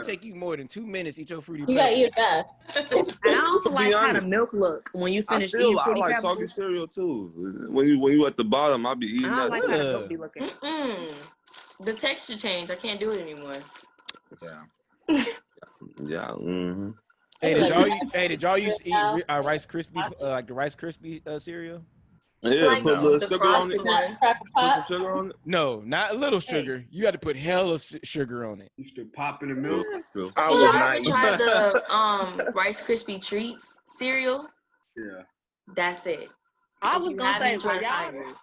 take you more than 2 minutes, eat your Fruity You gotta Pebbles. eat it fast. And I don't To be like how the honest, milk look when you finish eating I Fruity like Pebbles. soggy cereal too. When you at the bottom, I'll be I eating don't that. like how the milk be looking. The texture changed. I can't do it anymore. Yeah. Yeah. Mm-hmm. Hey, did y'all used to eat Rice Krispie, like the Rice Krispie cereal? Yeah, Like put a little the sugar on it. frosted one. Cracker Put some Pot. sugar on it. No, not a little sugar. You got to put hella sugar on it. Used to pop in the milk. True. I Did was y'all not ever eating try that. the Rice Krispie treats cereal? Yeah. That's it. I If was you gonna say, haven't tried it.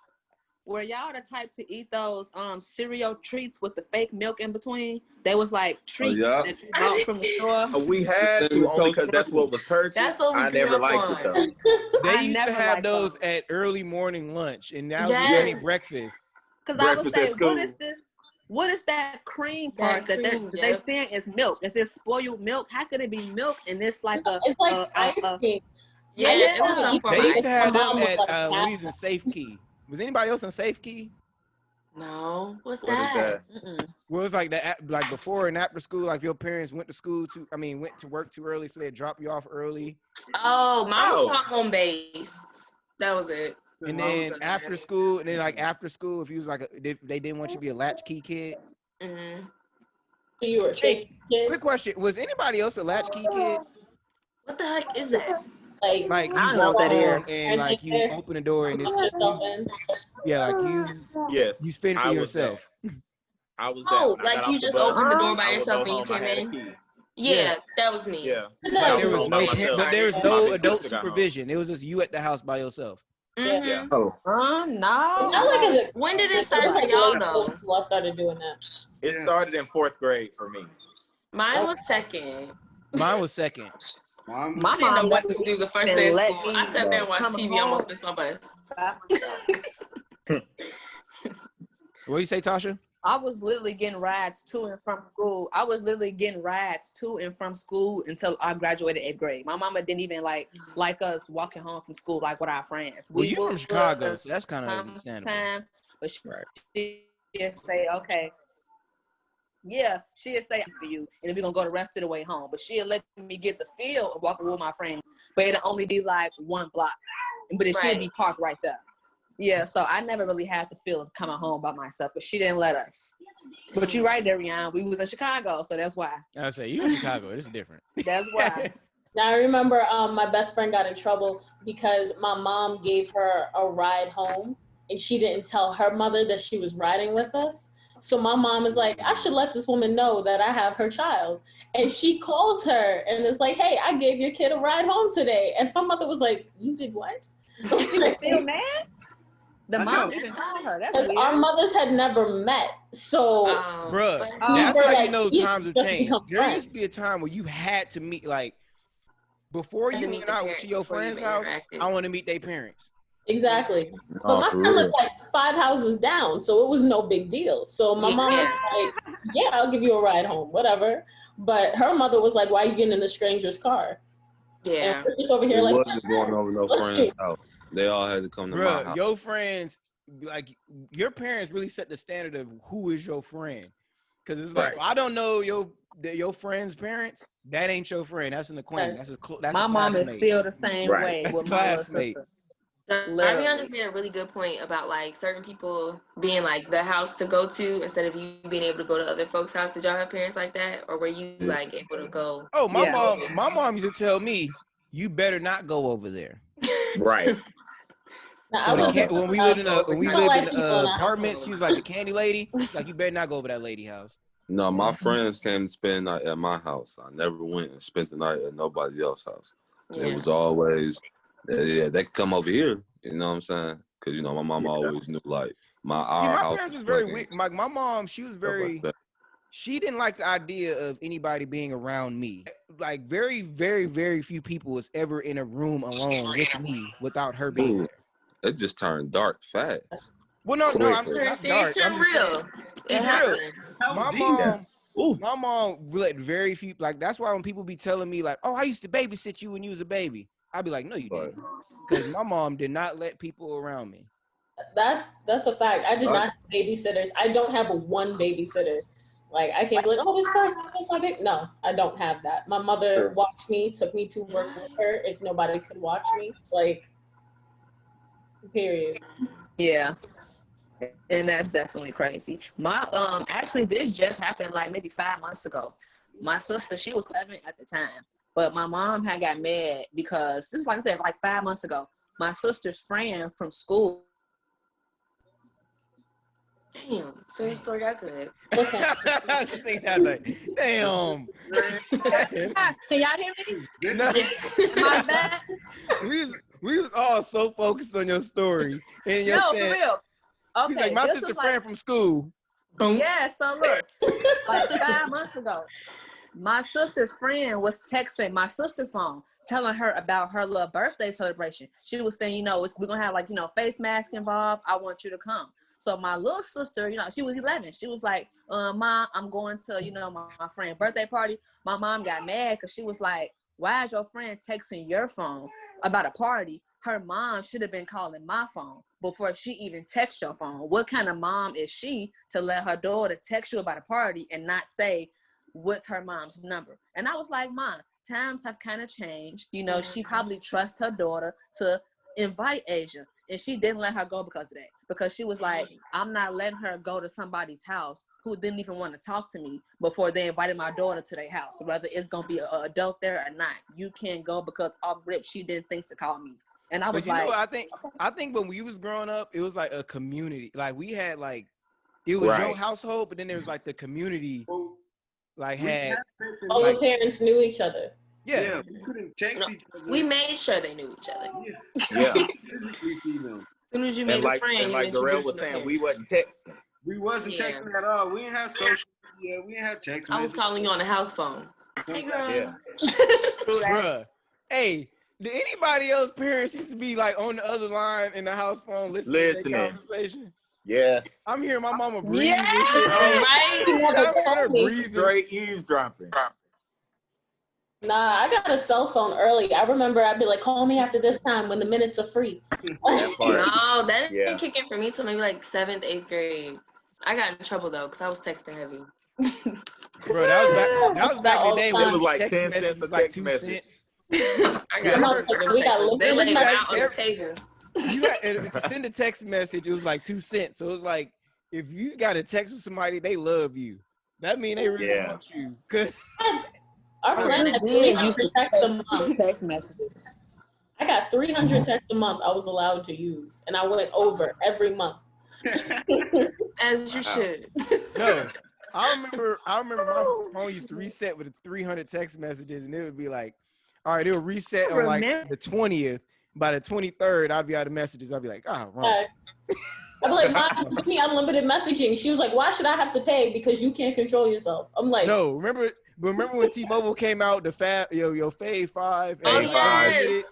were y'all the type to eat those cereal treats with the fake milk in between? They was like treats yeah. that you bought from the store. We had to only because that's what was purchased. That's what we I grew never up liked on. it though. They I used to never have liked those those. at early morning lunch, and that was Yes. breakfast. Because I would Breakfast say, at school. what is this? What is that cream That part that cream, they yep. saying is milk? Is it spoiled milk? How could it be milk and it's like a It's like ice cream. Yeah, it was some form of They used ice to have My them mom was at like, when we was in Safe Key. Was anybody else in Safe Key? No, what's What is that? that? Well, it was like like before and after school, like if your parents went to work too early, so they drop you off early. Oh, mine was on home base. That was it. And then after school, if you was like they didn't want you to be a latchkey kid. Mm-hmm. So you were safe kid? Quick question: was anybody else a latchkey kid? What the heck is that? Like you I don't know what that home is. and like you open the door and it's Put yourself in. Yes. you fend for I was yourself. I was Oh, that. When I like got you off the just bus, opened the door by I would yourself go and you home, I came had a in? key. Yeah, that was me. Yeah. But there was home no by myself. but there was My no big adult sister got home. supervision. It was just you at the house by yourself. Mm-hmm. Yeah. No. Not like as When did it It's start for like y'all late though? middle school, I started doing that. It started in 4th grade for me. Mine was second. Mine was second. I My didn't know mom what to do the first day of let school. me I sat there and watched come TV, home. almost missed my bus. What do you say, Tasha? I was literally getting rides to and from school. I was literally getting rides to and from school until I graduated 8th grade. My mama didn't even like us walking home from school like with our friends. Well, you're from Chicago, so that's kind of understandable. But she she'll say, okay, yeah, she'll say for you, and then we're gonna go the rest of the way home. But she'll let me get the feel of walking with my friends, but it'll only be like 1 block, but it should be parked right there. Yeah, so I never really had the feel of coming home by myself, but she didn't let us. But you're right there, Rihanna. We was in Chicago, so that's why. I say you in Chicago. It's different. That's why. Now I remember my best friend got in trouble because my mom gave her a ride home, and she didn't tell her mother that she was riding with us. So my mom is like, I should let this woman know that I have her child. And she calls her and is like, hey, I gave your kid a ride home today. And her mother was like, you did what? She was still mad? The mom even called her. That's because our mothers had never met. So, bruh, that's how you know times have changed. There used to be a time where you had to meet, like, before you went out to your friend's house, I want to meet their parents. Exactly. But my friend lived like 5 houses down, so it was no big deal. So my mom was like, yeah, I'll give you a ride home, whatever. But her mother was like, why are you getting in the stranger's car? Yeah. And we're just over here It like, wasn't going over no friend's house. They all had to come to my house. Your friends, like, your parents really set the standard of who is your friend. Because it's like, if I don't know your friend's parents, that ain't your friend. That's an acquaintance. That's my a mom is still the same way. That's with a classmate. Ariana just made a really good point about like certain people being like the house to go to instead of you being able to go to other folks' house. Did y'all have parents like that, or were you like able to go? Oh, my mom used to tell me, you better not go over there. Right. When we lived in apartments, she was like the candy lady. She's like, you better not go over that lady house. No, my friends came to spend the night at my house. I never went and spent the night at nobody else's house. It was always, they could come over here. You know what I'm saying? Because, you know, my mom always knew, like, my parents was very weird. Like, my mom, she was very, she didn't like the idea of anybody being around me. Like, very, very, very few people was ever in a room alone with me without her being there. It just turned dark fast. Well, no, I'm not dark. I'm real. It's real. My mom let very few, like, that's why when people be telling me, like, oh, I used to babysit you when you was a baby, I'd be like, no, you didn't. Because my mom did not let people around me. That's a fact. I did not have babysitters. I don't have one babysitter. Like, I can't be like, oh, this person is my baby. No, I don't have that. My mother watched me, took me to work with her if nobody could watch me. Like, period. Yeah. And that's definitely crazy. My actually this just happened like maybe 5 months ago. My sister, she was 11 at the time, but my mom had got mad because this is, like I said, like 5 months ago. My sister's friend from school. Damn, so your story got good. I just think that's like, damn. Can y'all hear me? No. My bad. We was all so focused on your story. And you're saying, for real. Okay, he's like, my sister friend from school. Yeah, so look, like 5 months ago, my sister's friend was texting my sister phone, telling her about her little birthday celebration. She was saying, you know, we're going to have like, you know, face mask involved. I want you to come. So my little sister, you know, she was 11. She was like, Mom, I'm going to, you know, my friend's birthday party. My mom got mad because she was like, why is your friend texting your phone about a party? Her mom should have been calling my phone before she even texted your phone. What kind of mom is she to let her daughter text you about a party and not say what's her mom's number? And I was like, Mom, times have kind of changed. You know, she probably trusts her daughter to invite Asia, and she didn't let her go because of that. Because she was like, I'm not letting her go to somebody's house who didn't even want to talk to me before they invited my daughter to their house, whether it's going to be an adult there or not. You can't go because off rip, she didn't think to call me. And I was but you know, I think when we was growing up, it was like a community. Like we had like, it was your household, but then there was like the community, like had. All the parents knew each other. Yeah. We couldn't text each other. We made sure they knew each other. Yeah. Physically see them. As soon as you made a friend, and like Darrell was saying, we wasn't texting. We wasn't texting at all. We didn't have social media. We didn't have text. I was calling you on the house phone. Hey, girl. Yeah. Bruh. Hey, did anybody else parents used to be like on the other line in the house phone listening to their conversation? Yes. I'm hearing my mama breathe. Yeah, right. Breathing. Straight eavesdropping. Nah, I got a cell phone early. I remember I'd be like, call me after this time when the minutes are free. No, that didn't kick in for me till maybe like 7th, 8th grade. I got in trouble though because I was texting heavy. Bro, that was back in the day when It was like text 10 message cents a was like text 2 message. cents. I got in trouble for them We got texts. They limited laid it out on the messages. table. You got to send a text message. It was like 2 cents. So it was like if you got a text with somebody, they love you. That mean they really want you. Cause our plan had Then used 300 to texts a month. text messages. I got 300 texts a month I was allowed to use, and I went over every month. As you should. no, I remember my phone used to reset with its 300 text messages, and it would be like, all right, it'll reset on like the 20th. By the 23rd, I'd be out of messages. I'd be like, wrong. I'm like, Mom, give me unlimited messaging. She was like, why should I have to pay? Because you can't control yourself. I'm like, no, remember when T-Mobile came out, the your Fave 5? Oh, yes.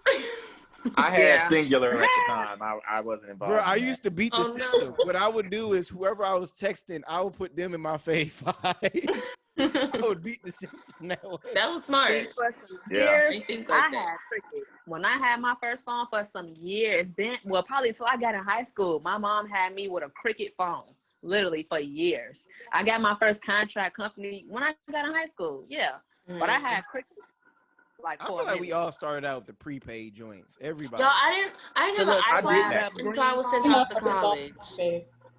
I had singular at the time. I wasn't involved. Bro, I used to beat the system. No. What I would do is whoever I was texting, I would put them in my Fave 5. I would beat the system that way. That was smart. Years, I had cricket. When I had my first phone for some years, then probably until I got in high school, my mom had me with a cricket phone, literally for years. I got my first contract company when I got in high school. But I had cricket. Like I feel like we all started out with the prepaid joints. Everybody. Yo, I didn't have an iPad until I was sent off to college.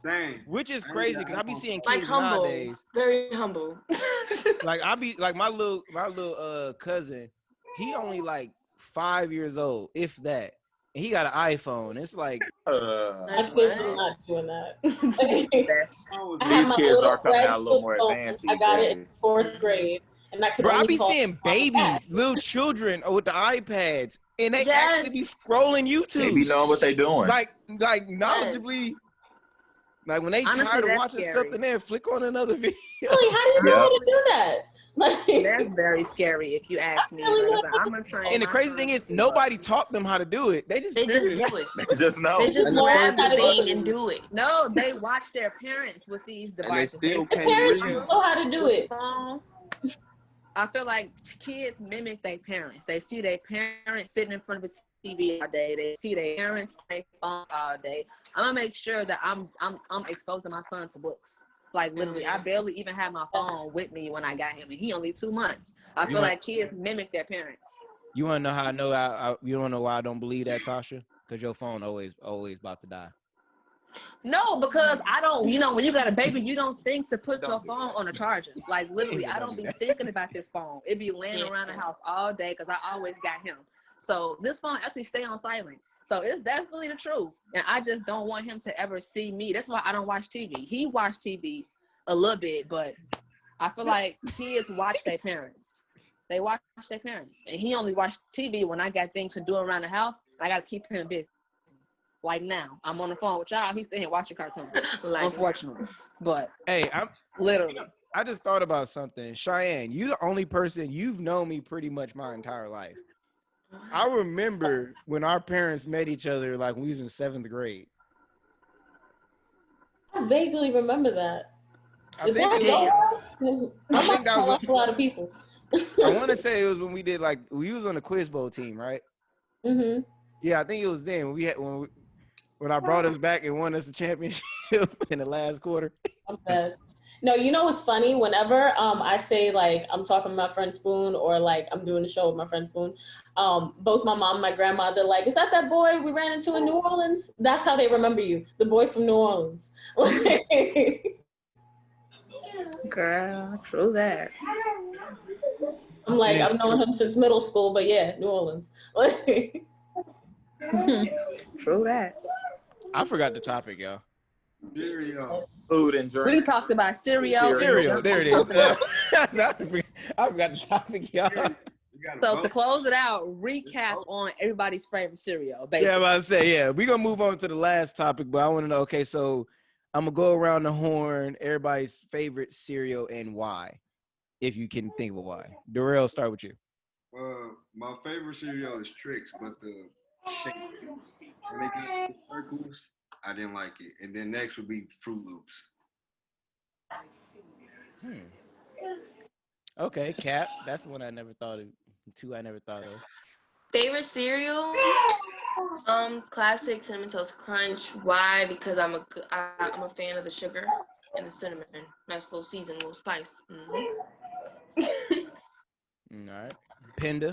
Dang. Which is crazy because I be seeing kids like humble, nowadays. Very humble. Like I be like my little cousin, he only like 5 years old, if that. And he got an iPhone. It's like my kids are not doing that. These kids are coming out a little more advanced. I got it in 4th grade. And I be seeing babies, little children with the iPads, and they actually be scrolling YouTube. They be knowing what they doing. Like knowledgeably. Like when they tired of watching something, they flick on another video. Really, how do you know how to do that? That's very scary if you ask me. I'm gonna try. And the crazy thing is, nobody taught them how to do it. They just do it. They just know. They just grab the thing and do it. No, they watch their parents with these devices. The parents don't know how to do it. I feel like kids mimic their parents. They see their parents sitting in front of a TV all day. They see their parents play phones all day. I'm gonna make sure that I'm exposing my son to books. Like literally, I barely even had my phone with me when I got him, and he only 2 months. I feel like kids mimic their parents. You wanna know how I know? You wanna know why I don't believe that, Tasha? Because your phone always about to die. No, because I don't, when you got a baby, you don't think to put your phone on a charger. Like literally, I don't be thinking about this phone. It be laying around the house all day because I always got him. So this phone actually stay on silent. So it's definitely the truth. And I just don't want him to ever see me. That's why I don't watch TV. He watched TV a little bit, but I feel like kids watch their parents. They watch their parents. And he only watched TV when I got things to do around the house. I got to keep him busy. Like now, I'm on the phone with y'all. He's sitting here watching cartoons, unfortunately. But hey, I'm literally. I just thought about something. Cheyenne, you the only person, you've known me pretty much my entire life. I remember when our parents met each other, like when we was in 7th grade. I vaguely remember that. I think that was a lot of people. I want to say it was when we did we was on the Quiz Bowl team, right? Mm-hmm. Yeah, I think it was then when I brought us back and won us the championship in the last quarter. I'm bad. No, you know what's funny? Whenever I say I'm talking to my friend Spoon or I'm doing the show with my friend Spoon, both my mom and my grandma, they're like, is that boy we ran into in New Orleans? That's how they remember you, the boy from New Orleans. Girl, true that. I'm like, I've known him since middle school, but yeah, New Orleans. True that. I forgot the topic, y'all. Cereal. Food and drink. We talked about cereal. Cereal, there it is. I forgot the topic, y'all. So to close it out, recap on everybody's favorite cereal. Basically. Yeah, I'm about to say, we're going to move on to the last topic, but I want to know, okay, so I'm going to go around the horn, everybody's favorite cereal and why, if you can think of why. Darrell, start with you. My favorite cereal is Trix, but the shake, when they get the circles, I didn't like it. And then next would be Fruit Loops. Okay, Cap, that's one I never thought of. Two I never thought of. Favorite cereal? Classic Cinnamon Toast Crunch. Why? Because I'm a fan of the sugar. and the cinnamon. Nice little season, little spice. All right. Penda.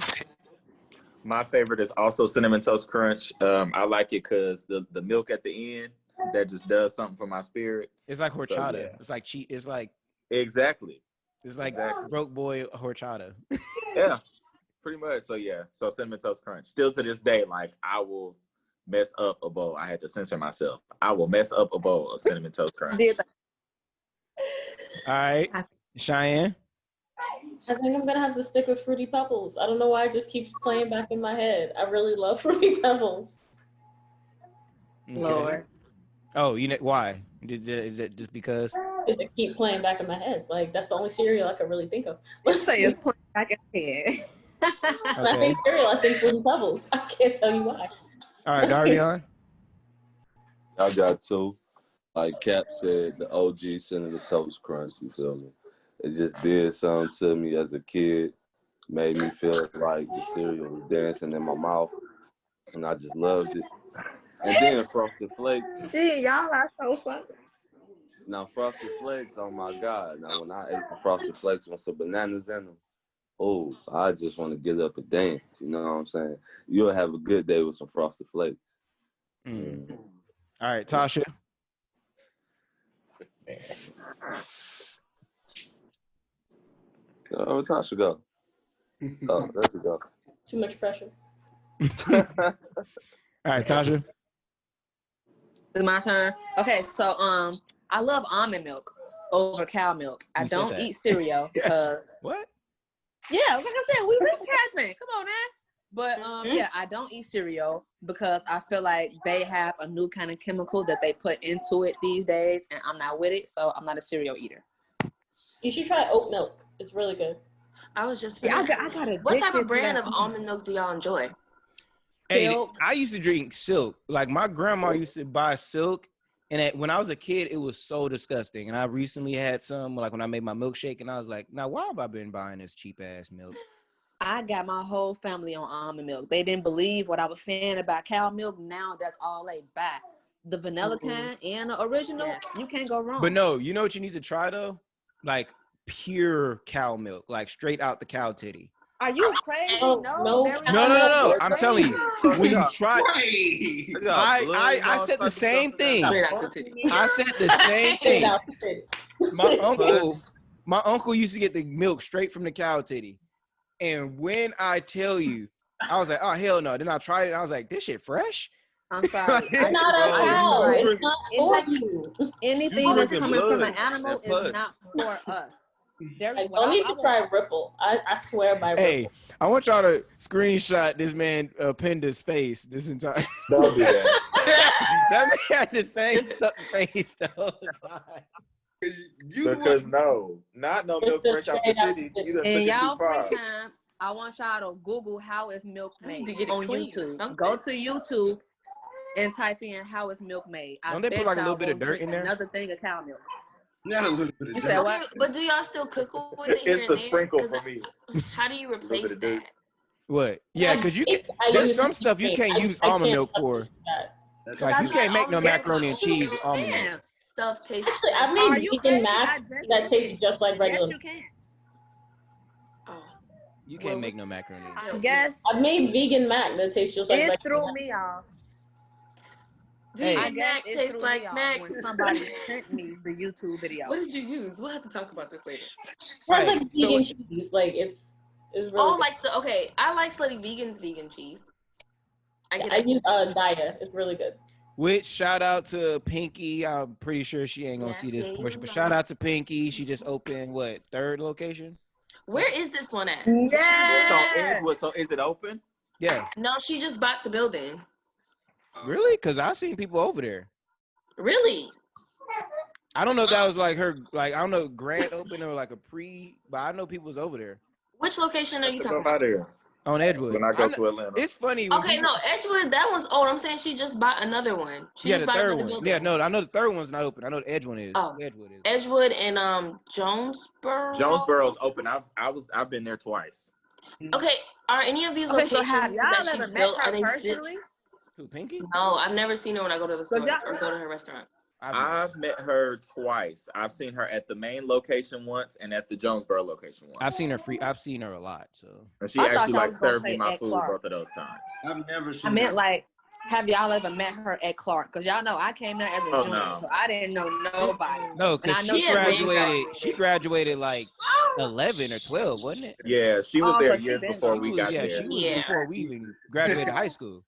My favorite is also Cinnamon Toast Crunch. I like it because the milk at the end, that just does something for my spirit. It's like horchata. So, yeah. It's like cheat. It's like exactly. It's like exactly. broke boy horchata. Yeah, pretty much. So yeah, so Cinnamon Toast Crunch. Still to this day, like I will mess up a bowl. I had to censor myself. I will mess up a bowl of Cinnamon Toast Crunch. All right, Cheyenne. I think I'm gonna have to stick with Fruity Pebbles. I don't know why it just keeps playing back in my head. I really love Fruity Pebbles. Okay. Lord. Oh, you know why? Just because? It keep playing back in my head. Like that's the only cereal I could really think of. Let's say it's playing back in my head. When I think cereal, I think Fruity Pebbles. I can't tell you why. All right, Darvion. I got two. Like Cap said, the OG Cinnamon Toast Crunch. You feel me? It just did something to me as a kid. Made me feel like the cereal was dancing in my mouth, and I just loved it. And then Frosted Flakes. Gee, y'all are so funny. Now Frosted Flakes, oh my God! Now when I ate some Frosted Flakes with some bananas in them, oh, I just want to get up and dance. You know what I'm saying? You'll have a good day with some Frosted Flakes. Mm. All right, Tasha. Oh, Tasha, go. Oh, there we go. Too much pressure. All right, Tasha. It's my turn. Okay, so I love almond milk over cow milk. I don't eat cereal because What? yeah, like I said, we recapping. Come on, man. But yeah, I don't eat cereal because I feel like they have a new kind of chemical that they put into it these days, and I'm not with it, so I'm not a cereal eater. You should try oat milk. It's really good. I was just Yeah, I got it. What type of brand of almond milk do y'all enjoy? Hey, Silk. I used to drink Silk. Like my grandma used to buy Silk, and when I was a kid, it was so disgusting. And I recently had some, like when I made my milkshake, and I was like, "Now, why have I been buying this cheap ass milk?" I got my whole family on almond milk. They didn't believe what I was saying about cow milk. Now that's all they buy. The vanilla kind and the original, you can't go wrong. But no, you know what you need to try though? Like pure cow milk, like straight out the cow titty. Are you crazy? No. I'm telling you, when you try, I said the same thing. I said the same thing. My uncle used to get the milk straight from the cow titty, and when I tell you, I was like, oh hell no. Then I tried it, and I was like, this shit fresh. I'm sorry. It's not a cow. It's not for you. Anything that's coming from an animal is not for us. Don't need to try Ripple. I swear by Ripple. Hey, I want y'all to screenshot this man Penda's face this entire. Don't do that. That man had the same stuck face the whole time. Because not no milk fresh out the titty. In y'all free time, I want y'all to Google how is milk made on YouTube. Go to YouTube and type in how is milk made. Don't they put like a little bit of dirt in there? Another thing of cow milk. Not a little bit of You said what? But do y'all still cook with it? It's the sprinkle for me. How do you replace that? What? Yeah, because you can. There's some stuff you can't use almond milk for. Like you can't make no macaroni and cheese with almond milk. Stuff tastes. Actually, I made vegan mac that tastes just like regular. Yes, you can. Oh. You can't make no macaroni. I guess I made vegan mac that tastes just like regular. it threw me off. Vegan mac tastes like mac. When somebody sent me the YouTube video. What did you use? We'll have to talk about this later. It's like vegan cheese. Like it's really oh, good. like I like Slutty Vegan's vegan cheese. I use Daya. It's really good. Which shout out to Pinky. I'm pretty sure she ain't gonna see this portion, but shout out to Pinky. She just opened what, 3rd location? Where is this one at? Yeah. So is it open? Yeah. No, she just bought the building. Really? Because I've seen people over there. Really? I don't know if that was like her, like I don't know, grand open or like a pre, but I know people was over there. Which location are you talking about? On Edgewood. When I go to Atlanta. It's funny. Okay, no, Edgewood, that one's old. I'm saying she just bought another one. She just the bought 3rd another one. building. Yeah, no, I know the 3rd one's not open. I know the Edge one is. Oh, Edgewood is. Edgewood and Jonesboro. Jonesboro's open. I've been there twice. Okay, are any of these locations that she's built? Are they personally? Who, Pinky? No, I've never seen her when I go to the store or go to her restaurant. I've met her twice. I've seen her at the main location once and at the Jonesboro location once. I've seen her a lot. So and she actually like served me my food both of those times. I've never seen I meant her. like, have y'all ever met her at Clark? Because y'all know I came there as a junior, so I didn't know nobody. No, because And I know she graduated. She graduated like 11 or 12, wasn't it? Yeah, she was there years before we got there. She was before we even graduated high school.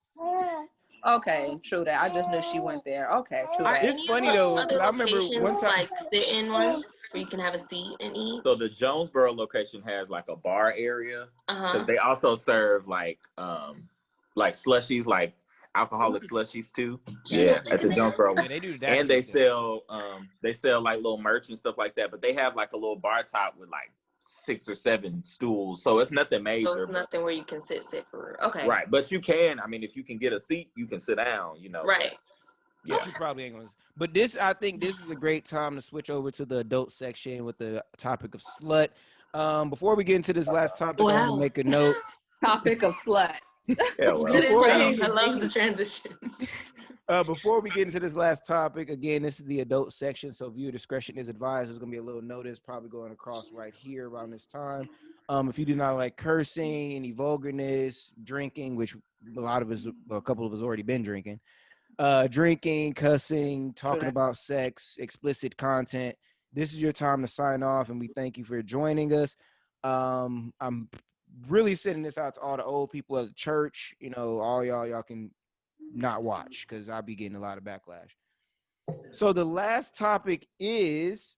Okay, true that. I just knew she went there. Okay, true that. It's funny though, because I remember one time, like sit-in ones where you can have a seat and eat. So the Jonesboro location has like a bar area because they also serve like slushies, like alcoholic slushies too. Yeah, at the Jonesboro. Yeah, they do that. And they sell like little merch and stuff like that. But they have like a little bar top with like 6 or 7 stools, so it's nothing major. So it's nothing where you can sit for. Okay. Right, but you can. I mean, if you can get a seat, you can sit down. You know. Right. Yeah. She probably ain't gonna. But I think this is a great time to switch over to the adult section with the topic of slut. Before we get into this last topic, I want to make a note. Topic of slut. Yeah, well. I love the transition. Before we get into this last topic, again, this is the adult section, so viewer discretion is advised. There's going to be a little notice probably going across right here around this time. If you do not like cursing, any vulgarness, drinking, which a couple of us already been drinking, drinking, cussing, talking about sex, explicit content, this is your time to sign off, and we thank you for joining us. I'm really sending this out to all the old people at the church. You know, all y'all can not watch because I'll be getting a lot of backlash. So the last topic is,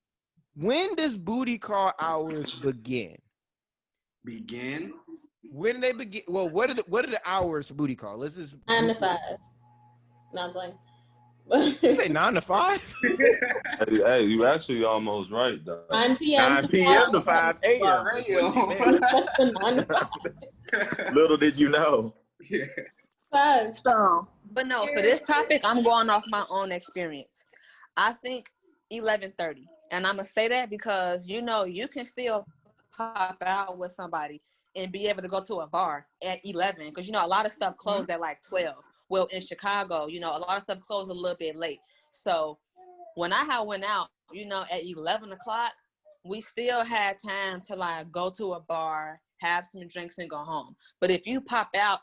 when does booty call hours begin? When do they begin? Well, what are the hours for booty call? Let's just 9 to 5. Not playing. You say 9 to 5? Hey, you actually almost right though. 9 p.m. 9 p.m. to 5 a.m. That's the 9 to 5. Little did you know. 5. So, but no, for this topic, I'm going off my own experience. I think 11:30, and I'm gonna say that because you can still pop out with somebody and be able to go to a bar at 11, because a lot of stuff closed at like 12. Well, in Chicago, a lot of stuff closed a little bit late. So when I went out, at 11 o'clock, we still had time to like go to a bar, have some drinks, and go home. But if you pop out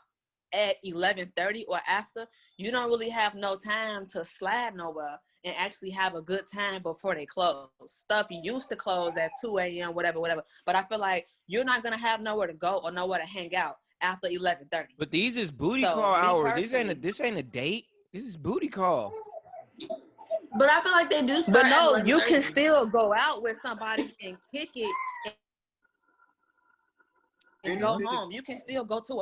at 11:30 or after, you don't really have no time to slide nowhere and actually have a good time before they close. Stuff used to close at 2 a.m., whatever. But I feel like you're not gonna have nowhere to go or nowhere to hang out after 11:30. But these is booty call hours. This ain't a date. This is booty call. But I feel like they do start. But no, you can still go out with somebody and kick it and go home. You can still go to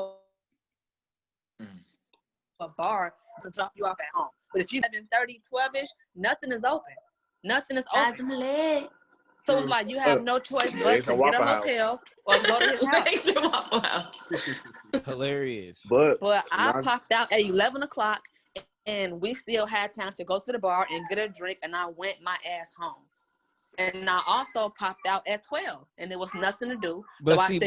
a bar to drop you off at home. But if you 11:30, 12-ish, nothing is open. Nothing is open. So it's like you have no choice but to get a hotel or go to his house. Hilarious. But I popped out at 11 o'clock and we still had time to go to the bar and get a drink, and I went my ass home. And I also popped out at 12 and there was nothing to do. But so see,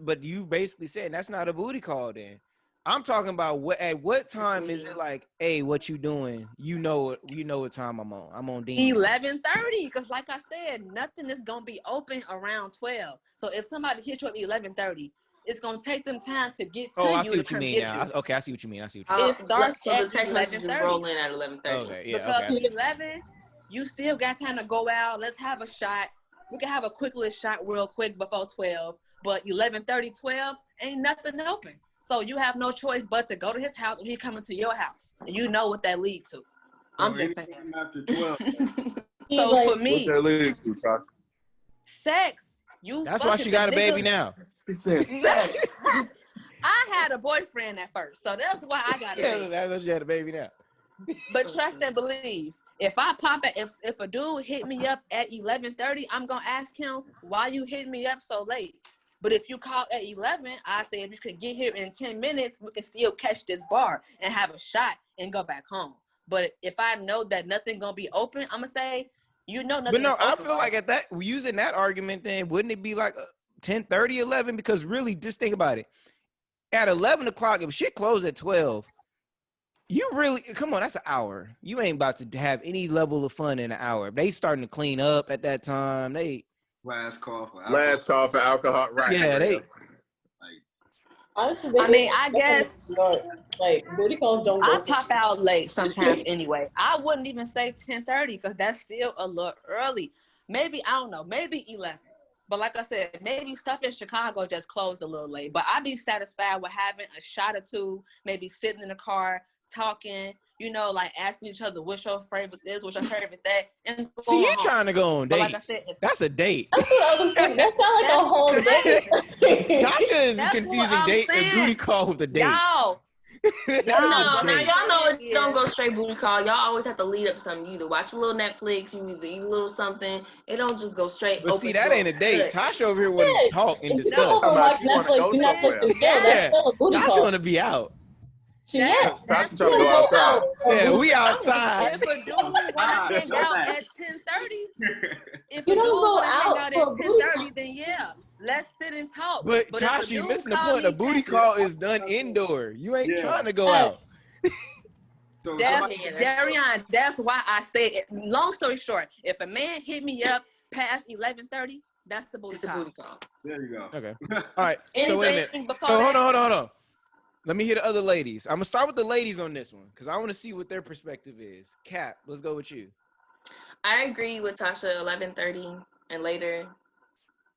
but you basically saying that's not a booty call then. I'm talking about at what time is it like, hey, what you doing? You know what time I'm on. I'm on D. 11:30, because like I said, nothing is gonna be open around 12. So if somebody hits you at 11:30, it's gonna take them time to get to you. I see what you mean now. Okay, I see what you mean. It starts so at the text messages roll in at 11:30. Okay, yeah, because 11, you still got time to go out. Let's have a shot. We can have a quick little shot real quick before 12. But 11:30, 12, ain't nothing open. So you have no choice but to go to his house when he's coming to your house. And you know what that lead to. I'm just saying. After 12. So for me, what's that lead to, Tasha? Sex. That's why she got a baby now. She said sex. I had a boyfriend at first, so that's why I got a baby. That's why she had a baby now. But trust and believe. If I pop it, if a dude hit me up at 11:30, I'm gonna ask him, why you hitting me up so late? But if you call at 11, I say if you could get here in 10 minutes, we can still catch this bar and have a shot and go back home. But if I know that nothing gonna be open, I'm gonna say, nothing. But no, I open, feel like at that, using that argument, then wouldn't it be like 10:30, 11? Because really, just think about it. At 11 o'clock, if shit closed at 12, You really come on? That's an hour. You ain't about to have any level of fun in an hour. They starting to clean up at that time. Last call for alcohol. Right. Yeah, they. Honestly, I mean, I guess like booty calls don't go. I pop out late sometimes anyway. I wouldn't even say 10:30 because that's still a little early. Maybe, I don't know, maybe 11. But like I said, maybe stuff in Chicago just closed a little late. But I'd be satisfied with having a shot or two, maybe sitting in the car, talking, you know, like asking each other, what's your favorite this, what's your favorite that. And see, you're trying to go on dates. Like I said, that's a date. That's what I was thinking. That sounds like a whole date. Tasha is confusing date and booty call with a date. Now y'all know it don't go straight booty call. Y'all always have to lead up to something. You either watch a little Netflix, you either eat a little something. It don't just go straight. But see, that ain't a date. Tasha over here want to talk and discuss. Watch Netflix. Yeah, Tasha want to be out. Yeah, Tasha trying to go outside. Yeah, we outside. If a dude want to hang out at 10:30, if you a dude don't go want to hang out out at 10:30, then yeah. Let's sit and talk. But Josh, you missing the point. A booty call is done indoor. You ain't trying to go out. That's Darian. That's why I say it. Long story short, if a man hit me up past 11:30, that's the booty call. There you go. Okay. All right. So wait a minute. So hold on. Let me hear the other ladies. I'm gonna start with the ladies on this one because I want to see what their perspective is. Cap, let's go with you. I agree with Tasha. 11:30 and later.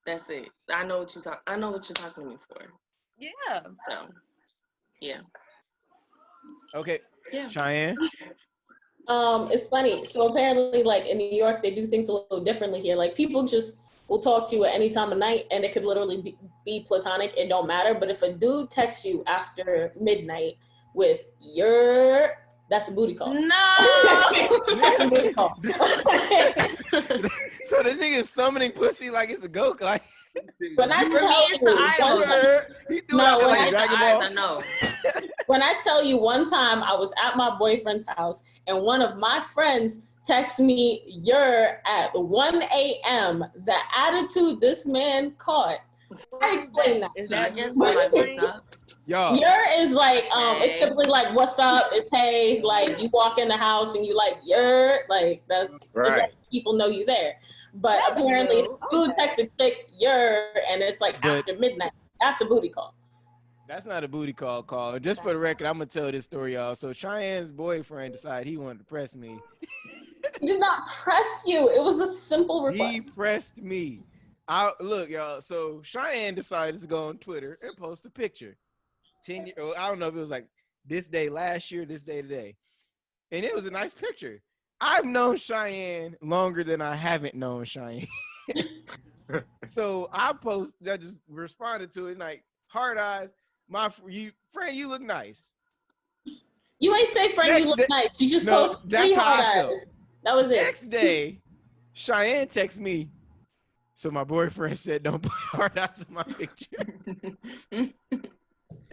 That's it. I know what you're talking to me for. Yeah. So, yeah. Okay. Yeah. Cheyenne. It's funny. So apparently, like in New York, they do things a little differently here. Like people just will talk to you at any time of night, and it could literally be platonic. It don't matter. But if a dude texts you after midnight with your, that's a booty call. No. That's a booty call. So the nigga is summoning pussy like it's a goat. Like when I tell you one time I was at my boyfriend's house and one of my friends texted me "you're" at 1 a.m. The attitude this man caught. I explain that. Is that just like what's up? Yo. "You're" is like it's typically like what's up, it's hey, like you walk in the house and you like "you're," like that's right. Like people know you there. But apparently dude texted chick "you're" and it's like after midnight. That's a booty call. That's not a booty call. Just for the record, I'm gonna tell this story, y'all. So Cheyenne's boyfriend decided he wanted to press me. He did not press you. It was a simple request. He pressed me. Look, y'all. So Cheyenne decided to go on Twitter and post a picture. 10 years, I don't know if it was like this day last year, this day today. And it was a nice picture. I've known Cheyenne longer than I haven't known Cheyenne. So I just responded to it like, hard eyes, friend, you look nice. You ain't say friend, you look nice. You just post three hard eyes. That was it. Next day, Cheyenne texts me. So my boyfriend said, don't put hard eyes in my picture.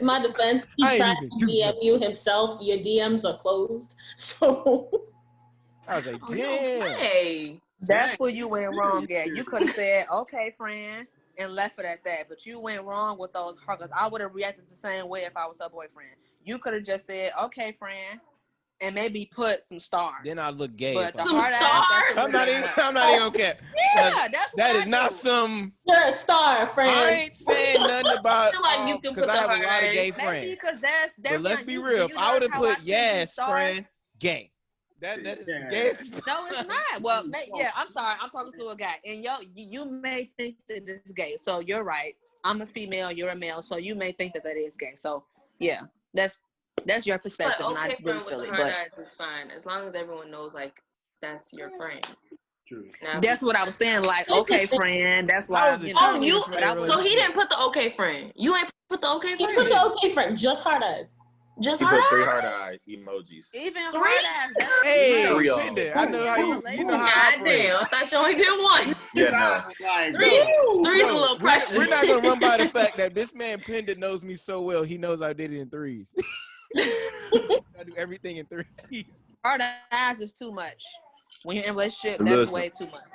My defense, he tried to DM you himself. Your DMs are closed. So I was like, damn. Hey, that's where you went wrong at. You could have said, okay, friend, and left it at that. But you went wrong with those hard. I would have reacted the same way if I was her boyfriend. You could have just said, okay, friend, and maybe put some stars. Then I look gay. But some stars? I'm not even okay. Yeah, that is not some. You're a star, friend. I ain't saying nothing about because I have a lot of gay friends. Because that's but let's be real. If I would have put yes, friend, gay. That is gay. No, it's not. Well, yeah, I'm sorry. I'm talking to a guy, and you may think that it's gay. So you're right. I'm a female. You're a male. So you may think that is gay. So yeah, that's your perspective. But okay, and I really friend feel with it. hard But eyes is fine as long as everyone knows like that's your friend. True. Now, that's what I was saying. Like, okay, friend. That's why. So he didn't put the okay friend. You ain't put the okay friend. He put the okay friend. Just hard eyes. Just he hard put 3 eyes? hard eye emojis. Even hard eyes. Hey, I know how you know how I operate. Damn, I thought you only did one. Yeah, no. Three's a little pressure. We're not gonna run by the fact that this man Penda knows me so well. He knows I did it in 3s. I do everything in 3s. Hard eyes is too much. When you're in a relationship, that's way too much.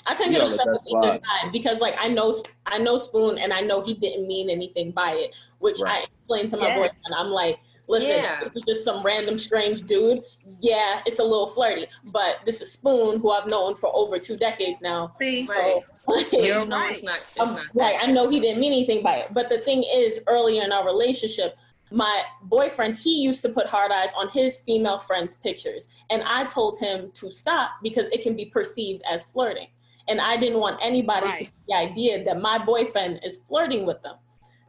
I couldn't get upset with either side because, like, I know Spoon, and I know he didn't mean anything by it, which I explained to my boyfriend. I'm like, listen, this is just some random strange dude. Yeah, it's a little flirty, but this is Spoon, who I've known for over 2 decades now. See, so, you're right. It's not like, I know he didn't mean anything by it. But the thing is, earlier in our relationship, my boyfriend, he used to put hard eyes on his female friends' pictures. And I told him to stop because it can be perceived as flirting. And I didn't want anybody to get the idea that my boyfriend is flirting with them.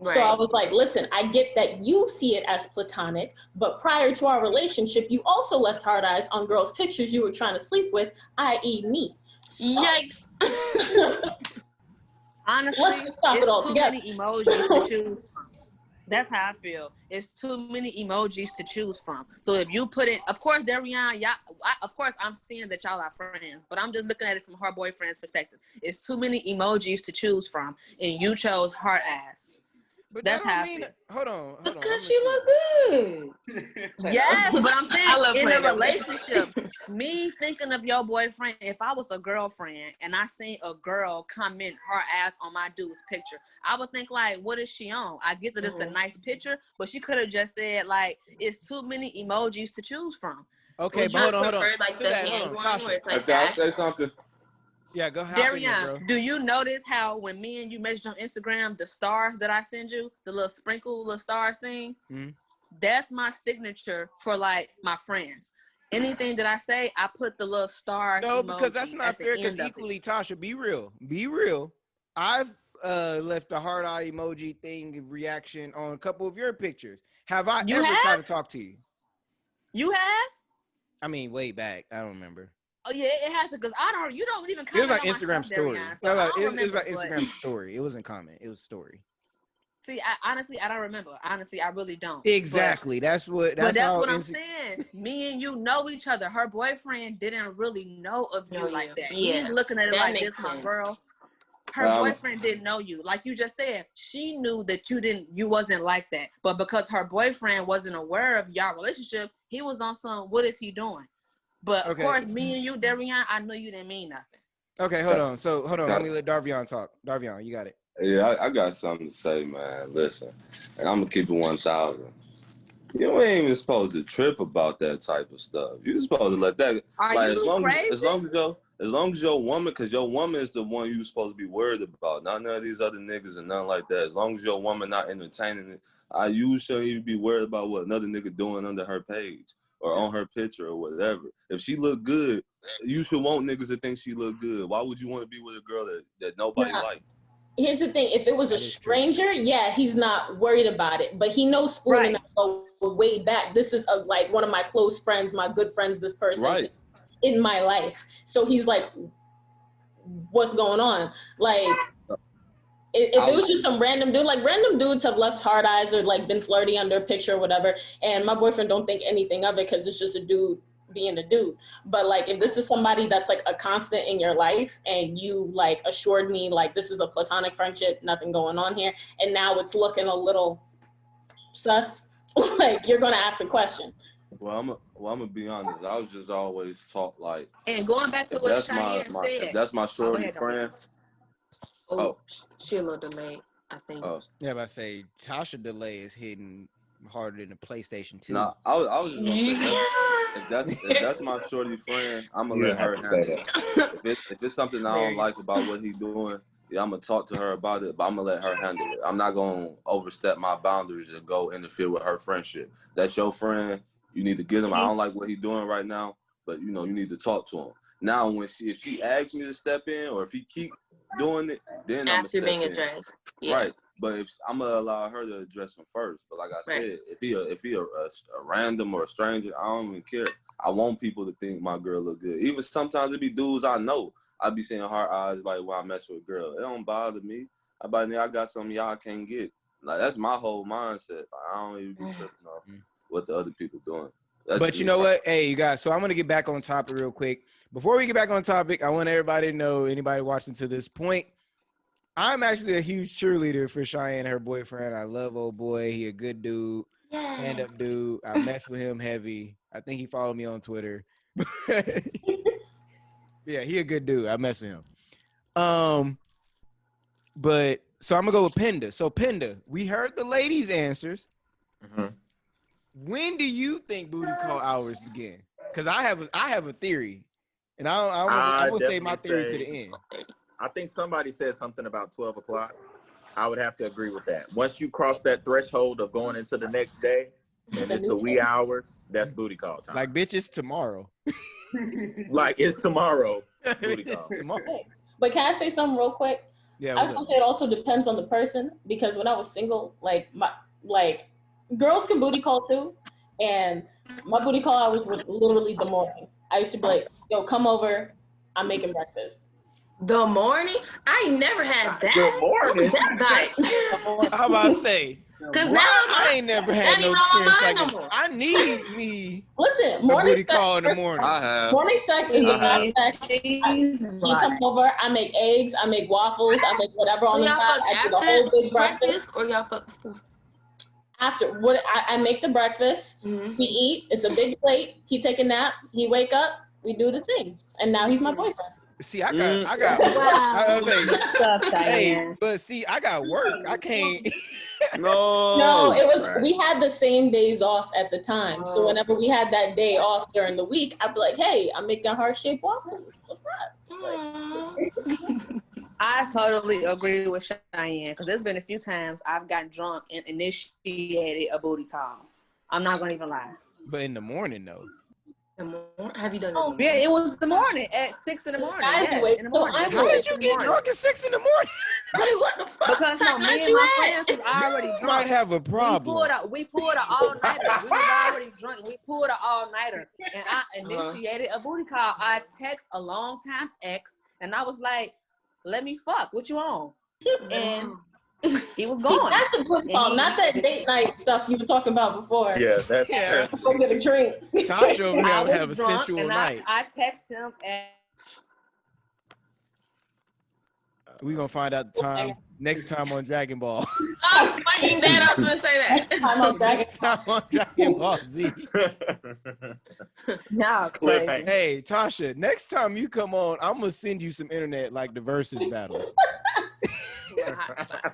So I was like, listen, I get that you see it as platonic, but prior to our relationship, you also left hard eyes on girls' pictures you were trying to sleep with, i.e. me. So, yikes. Honestly, let's just stop it all together. Many emojis to choose from. That's how I feel. It's too many emojis to choose from. So if you put it, of course, Darian, of course, I'm seeing that y'all are friends, but I'm just looking at it from her boyfriend's perspective. It's too many emojis to choose from, and you chose heart ass. But that's how I mean, feel. Hold on. Because she look good. Yes, but I'm saying in a playing relationship, me thinking of your boyfriend, if I was a girlfriend and I seen a girl comment her ass on my dude's picture, I would think like, what is she on? I get that it's a nice picture, but she could have just said like, it's too many emojis to choose from. Okay, but hold on. Like the hand one where it's like I'll say something. Yeah, go ahead. Darian, do you notice how when me and you message on Instagram, the stars that I send you, the little sprinkle, little stars thing, that's my signature for like my friends. Anything that I say, I put the little stars. No, because that's not fair. Because equally, Tasha, be real. I've left a heart eye emoji thing reaction on a couple of your pictures. Have I ever tried to talk to you? You have? I mean, way back. I don't remember. Oh yeah, it has to, because you don't even comment. It was like on Instagram story. It was like Instagram story. It wasn't comment. It was story. See, honestly, I don't remember. Honestly, I really don't. Exactly. That's what I'm saying. Me and you know each other. Her boyfriend didn't really know of you like that. Yeah. He's looking at it That like this, sense. my girl. Her boyfriend didn't know you. Like you just said, she knew that you wasn't like that. But because her boyfriend wasn't aware of y'all relationship, he was on some, what is he doing? But of course, me and you, Darian, I know you didn't mean nothing. Okay, hold on. Let me let Darvion talk. Darvion, you got it. Yeah, I got something to say, man. Listen, and I'm gonna keep it 1,000. You ain't even supposed to trip about that type of stuff. You supposed to let that. Are like, you crazy? As long as your woman, because your woman is the one you supposed to be worried about, not none of these other niggas and nothing like that. As long as your woman not entertaining it, you shouldn't even be worried about what another nigga doing under her page or on her picture or whatever. If she look good, you should want niggas to think she look good. Why would you want to be with a girl that nobody likes? Here's the thing: if it was a stranger, he's not worried about it. But he knows Spoon and I go way back. This is like one of my close friends, my good friends. This person in my life, so he's like, "What's going on?" Like, if it was just some random dude, like random dudes have left hard eyes or like been flirty under a picture or whatever, and my boyfriend don't think anything of it because it's just a dude being a dude. But like, if this is somebody that's like a constant in your life and you like assured me like this is a platonic friendship, nothing going on here, and now it's looking a little sus, like you're gonna ask a question. Well, I'm gonna be honest. I was just always taught like, and going back to what Cheyenne said, if that's my shorty friend. She a little delayed, I think. Yeah, but I say Tasha delay is hitting harder than the PlayStation 2. No, I was just gonna say if that's my shorty friend, I'm gonna let her handle it. If it's something I don't like about what he's doing, I'm gonna talk to her about it, but I'm gonna let her handle it. I'm not gonna overstep my boundaries and go interfere with her friendship. That's your friend. You need to get him. I don't like what he's doing right now, but you need to talk to him. Now, if she asks me to step in, or if he keep doing it, then I'm after being addressed, right. But if I'm gonna allow her to address him first. But like I said, if he a random or a stranger, I don't even care. I want people to think my girl look good. Even sometimes it be dudes I know. I be seeing hard eyes like when I mess with a girl. It don't bother me. I got something y'all can't get. Like that's my whole mindset. Like, I don't even be tripping off what the other people doing. But you know what? Hey, you guys. So I'm gonna get back on topic real quick. Before we get back on topic, I want everybody to know, anybody watching to this point, I'm actually a huge cheerleader for Cheyenne and her boyfriend. I love old boy. He a good dude, stand-up dude. I mess with him heavy. I think he followed me on Twitter. Yeah, he a good dude. I mess with him. But so I'm gonna go with Penda. So Penda, we heard the ladies' answers. Mm-hmm. When do you think booty call hours begin? Because I have a theory, and I'm gonna say my theory to the end. I think somebody said something about 12 o'clock. I would have to agree with that. Once you cross that threshold of going into the next day, and it's the wee hours, that's booty call time. Like, bitch, it's tomorrow. Like, it's tomorrow. Booty call. It's tomorrow. But can I say something real quick? Yeah. I was gonna say it also depends on the person, because when I was single, like girls can booty call too, and my booty call hours was literally the morning. I used to be like, "Yo, come over, I'm making breakfast." The morning? I never had that. Good morning. What was that How about to say? Because now I ain't never had no experience like no that. more. I need me Listen, a morning booty call in the morning. I have. Morning sex is the best sex. You come over, I make eggs, I make waffles, I make whatever on the side. I do the whole big breakfast. Or y'all fuck before? After what I make the breakfast, we eat. It's a big plate. He take a nap. He wake up. We do the thing, and now he's my boyfriend. See, I got. Wow. I was like, Stuff, hey, Diane. but see, I got work. I can't. No, it was. We had the same days off at the time, so whenever we had that day off during the week, I'd be like, "Hey, I'm making heart-shaped waffles. What's up?" I totally agree with Cheyenne, because there's been a few times I've gotten drunk and initiated a booty call. I'm not gonna even lie. But in the morning, though. Have you done it? Oh, yeah, it was the morning at 6 in the morning. Yes, in the morning. How did you get drunk at 6 in the morning? Wait, what the fuck? Because no, me and my friends was already You drunk. might have a problem. We pulled an all-nighter. We was already drunk. We pulled an all-nighter, and I initiated a booty call. I text a long-time ex, and I was like, "Let me fuck. What you on?" And he was gone. That's a booty call, not that date night stuff you were talking about before. Yeah, that's Go get a drink. Tasha over here I would was have a drunk, sensual and night. I text him, and We're going to find out the time next time on Dragon Ball. Oh, fucking dead. I was going to say that. I'm on Dragon Time on Dragon Ball Z. y'all crazy. Hey, Tasha, next time you come on, I'm going to send you some internet like the versus battles.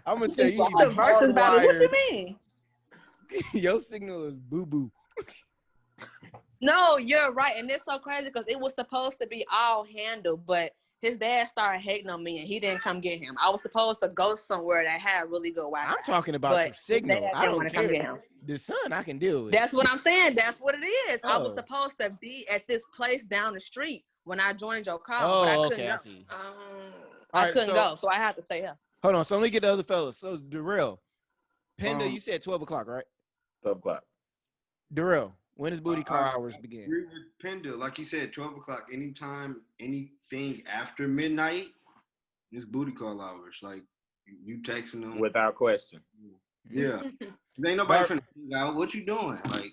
I'm going to tell you. The versus battle. What you mean? Your signal is boo-boo. No, you're right, and it's so crazy because it was supposed to be all handled, but his dad started hating on me, and he didn't come get him. I was supposed to go somewhere that had really good Wi-Fi. I'm talking about your signal. I don't come get care. him. The sun, I can deal with. That's what I'm saying. That's what it is. I was Oh. supposed to be at this place down the street when I joined your call, Oh, but I couldn't okay, go. I see. I couldn't go, so I had to stay here. Hold on, so let me get the other fellas. So, Darrell, Penda, you said 12 o'clock, right? 12 o'clock. Darrell, when does booty call hours begin? I agree with Penda. Like you said, 12 o'clock, anytime, anything after midnight is booty call hours. Like, you texting them. Without question. Yeah. There ain't nobody finna figure out what you doing. Like,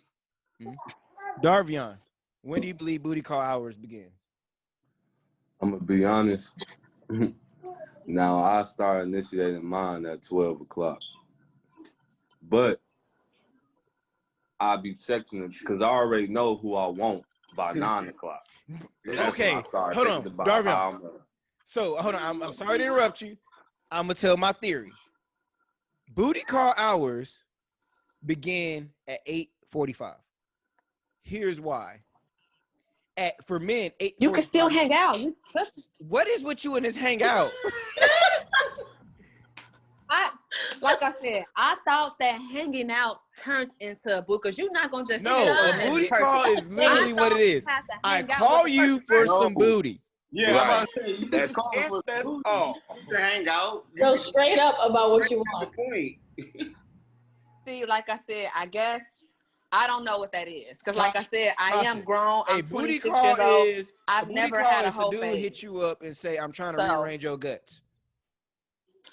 Darvion, when do you believe booty call hours begin? I'm going to be honest. Now, I start initiating mine at 12 o'clock. But I'll be checking it because I already know who I want by 9 o'clock. So Okay, hold on, Darvion. So, hold on, I'm sorry to interrupt you. I'm going to tell my theory. Booty call hours begin at 8:45. Here's why. For men, 8:45. You can still hang out. What is with you in this hangout? Like I said, I thought that hanging out turned into a boot because you're not gonna just a booty call is literally what it is. I call you for some booty. yeah, Right. that's all. To hang out. Go straight up about what you want. See, like I said, I guess I don't know what that is because, like I said, I am grown. I'm 26 years old. I've never had a whole dude phase. hit you up and say, "I'm trying to rearrange your guts."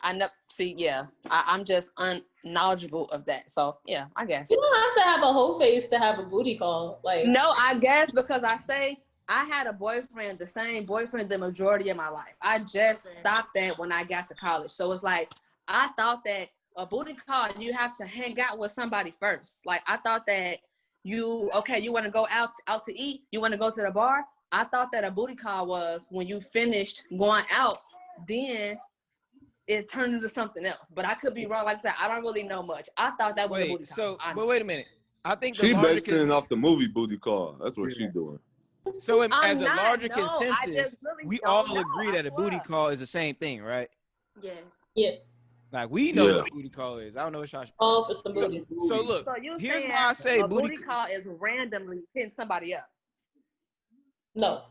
I know. See, yeah, I'm just unknowledgeable of that. So yeah, I guess. You don't have to have a whole face to have a booty call. Like, no, I guess because I had a boyfriend, the same boyfriend the majority of my life. I just stopped that when I got to college. So it's like I thought that a booty call, you have to hang out with somebody first. Like I thought that you want to go out to eat, you want to go to the bar. I thought that a booty call was when you finished going out then it turned into something else. But I could be wrong. Like I said, I don't really know much. I thought that was a booty call. But wait a minute. I think she basing off the movie booty call. That's what she's doing. So as a larger consensus, we all agree that a booty call is the same thing, right? Yes. Yes. Like we know what a booty call is. I don't know what y'all. Oh, for some booty. So look, here's why I say a booty call is randomly hitting somebody up. No.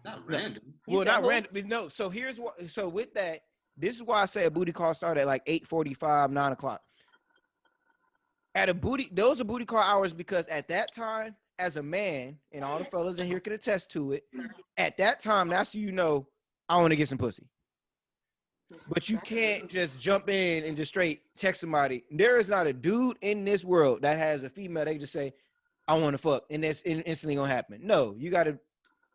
Not random. Well, not random. No. So here's what. So with that, this is why I say a booty call started at like 8:45, 9 o'clock. Those are booty call hours because at that time, as a man, and all the fellas in here can attest to it, at that time, that's when you know I want to get some pussy. But you can't just jump in and just straight text somebody. There is not a dude in this world that has a female. They just say, I want to fuck, and that's instantly gonna happen. No, you got to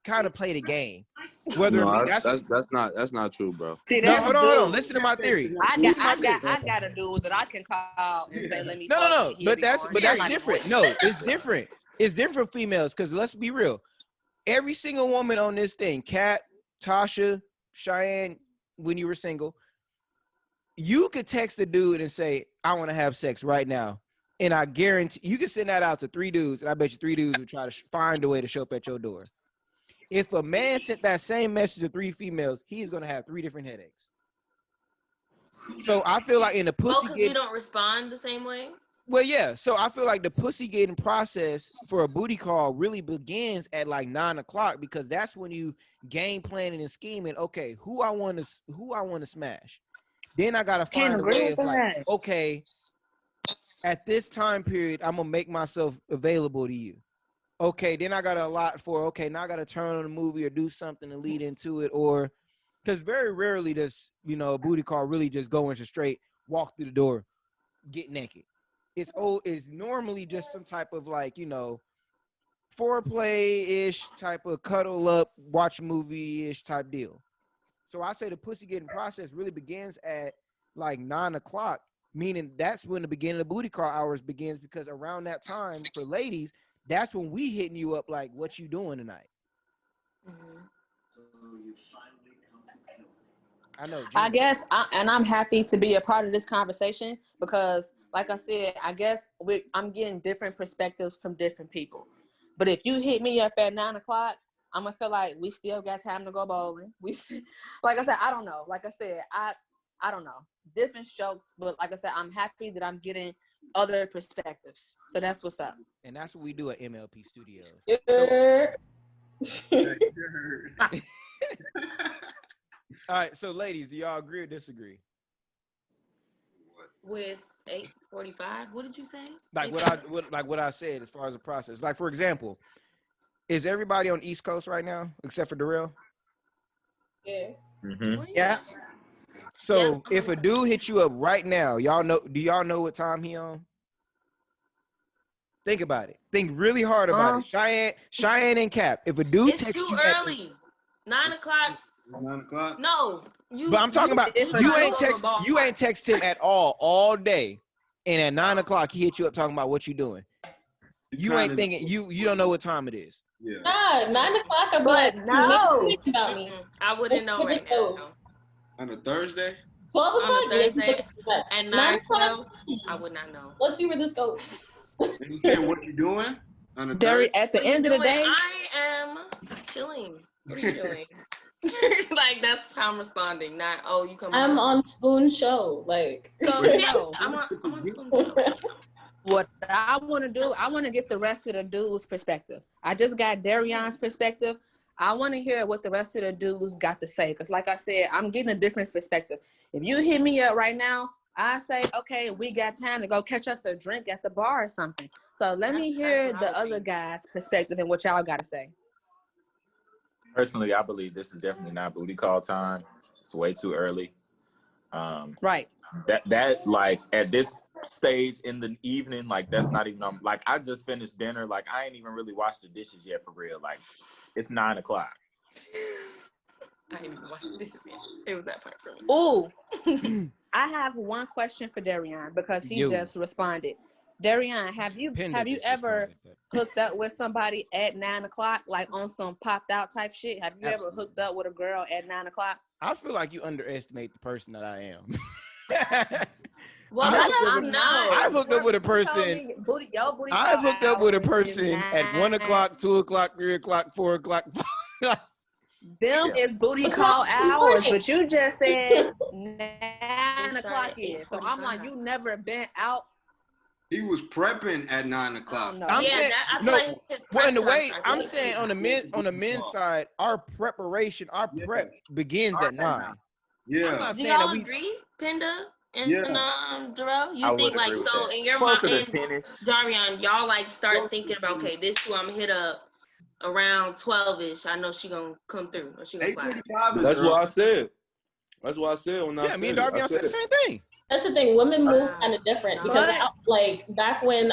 kind of play the game. That's not true, bro. See, no, hold on. Listen to my theory. I got a dude that I can call and say, let me. No. But that's different. No, it's different. It's different for females because let's be real. Every single woman on this thing, Kat, Tasha, Cheyenne, when you were single, you could text a dude and say, I want to have sex right now. And I guarantee you can send that out to 3 dudes, and I bet you 3 dudes would try to find a way to show up at your door. If a man sent that same message to 3 females, he's gonna have 3 different headaches. So I feel like in the pussy because we don't respond the same way. Well, yeah. So I feel like the pussy getting process for a booty call really begins at like 9 o'clock because that's when you game planning and scheming. Okay, who I want to smash. Then I gotta find a way of like, okay, at this time period, I'm gonna make myself available to you. Okay, then I gotta allot for, okay, now I gotta turn on a movie or do something to lead into it, or because very rarely does, a booty call really just go into straight, walk through the door, get naked. It's normally just some type of like, foreplay-ish type of cuddle up, watch movie-ish type deal. So I say the pussy getting process really begins at like 9 o'clock, meaning that's when the beginning of booty call hours begins because around that time for ladies, that's when we hitting you up like, what you doing tonight? Mm-hmm. I know. I guess, I'm happy to be a part of this conversation because, like I said, I guess I'm getting different perspectives from different people. But if you hit me up at 9 o'clock, I'm gonna feel like we still got time to go bowling. Like I said, I don't know. Like I said, I don't know. Different strokes, but like I said, I'm happy that I'm getting other perspectives. So that's what's up. And that's what we do at MLP Studios. All right, so ladies, do y'all agree or disagree? With 8:45, what did you say? Like what I said as far as the process. Like for example, is everybody on East Coast right now except for Darrell? Yeah. Mm-hmm. Yeah. So if a dude hit you up right now, do y'all know what time he on? Think about it. Think really hard about it. Cheyenne and Cap. If a dude texts you, it's too early. 9 o'clock. 9 o'clock. No, but I'm talking about you ain't text him at all day, and at 9 o'clock he hit you up talking about what you doing. You ain't thinking you don't know what time it is. Yeah. Nah, 9 o'clock. I'm like, no. About me. I wouldn't know right now. On a Thursday. 12 o'clock. On a Thursday and 9:12. I would not know. Let's see where this goes. You care what you doing on a Thursday? At the end of the day, I am chilling. What are you doing? Like that's how I'm responding. Not you come. I'm on Spoon Show. Like so, yeah, I'm on Spoon Show. What I want to do, I want to get the rest of the dudes' perspective. I just got Darion's perspective. I want to hear what the rest of the dudes got to say. Because like I said, I'm getting a different perspective. If you hit me up right now, I say, okay, we got time to go catch us a drink at the bar or something. So let me hear the other guys' perspective and what y'all got to say. Personally, I believe this is definitely not booty call time. It's way too early. Right. That like at this stage in the evening, like that's not even like I just finished dinner. Like I ain't even really washed the dishes yet for real. Like it's 9 o'clock. I ain't even watched the dishes yet. It was that part for me. Ooh. I have one question for Darion because he just responded. Darion, have you ever hooked up with somebody at 9 o'clock, like on some popped out type shit? Have you ever hooked up with a girl at 9 o'clock? I feel like you underestimate the person that I am. Well, I've hooked up with a person. I've hooked up with a person at 1 o'clock, 2 o'clock, 3 o'clock, 4 o'clock. Them is booty call hours, but you just said 9 o'clock is. So I'm like, you never been out. He was prepping at 9 o'clock. I'm saying, well, in the way I'm saying on the men's side, our preparation, our prep begins at 9. Yeah. I'm not Do saying y'all that agree, Penda and Jarrell? You I think would like agree so with that. in your Closer mind, to 10-ish. Darian, y'all like start thinking about okay, this who I'm hit up around 12ish. I know she gonna come through or she gonna slide. That's what I said. That's what I said when I said me and Darian said the same thing. That's the thing. Women move kind of different because back when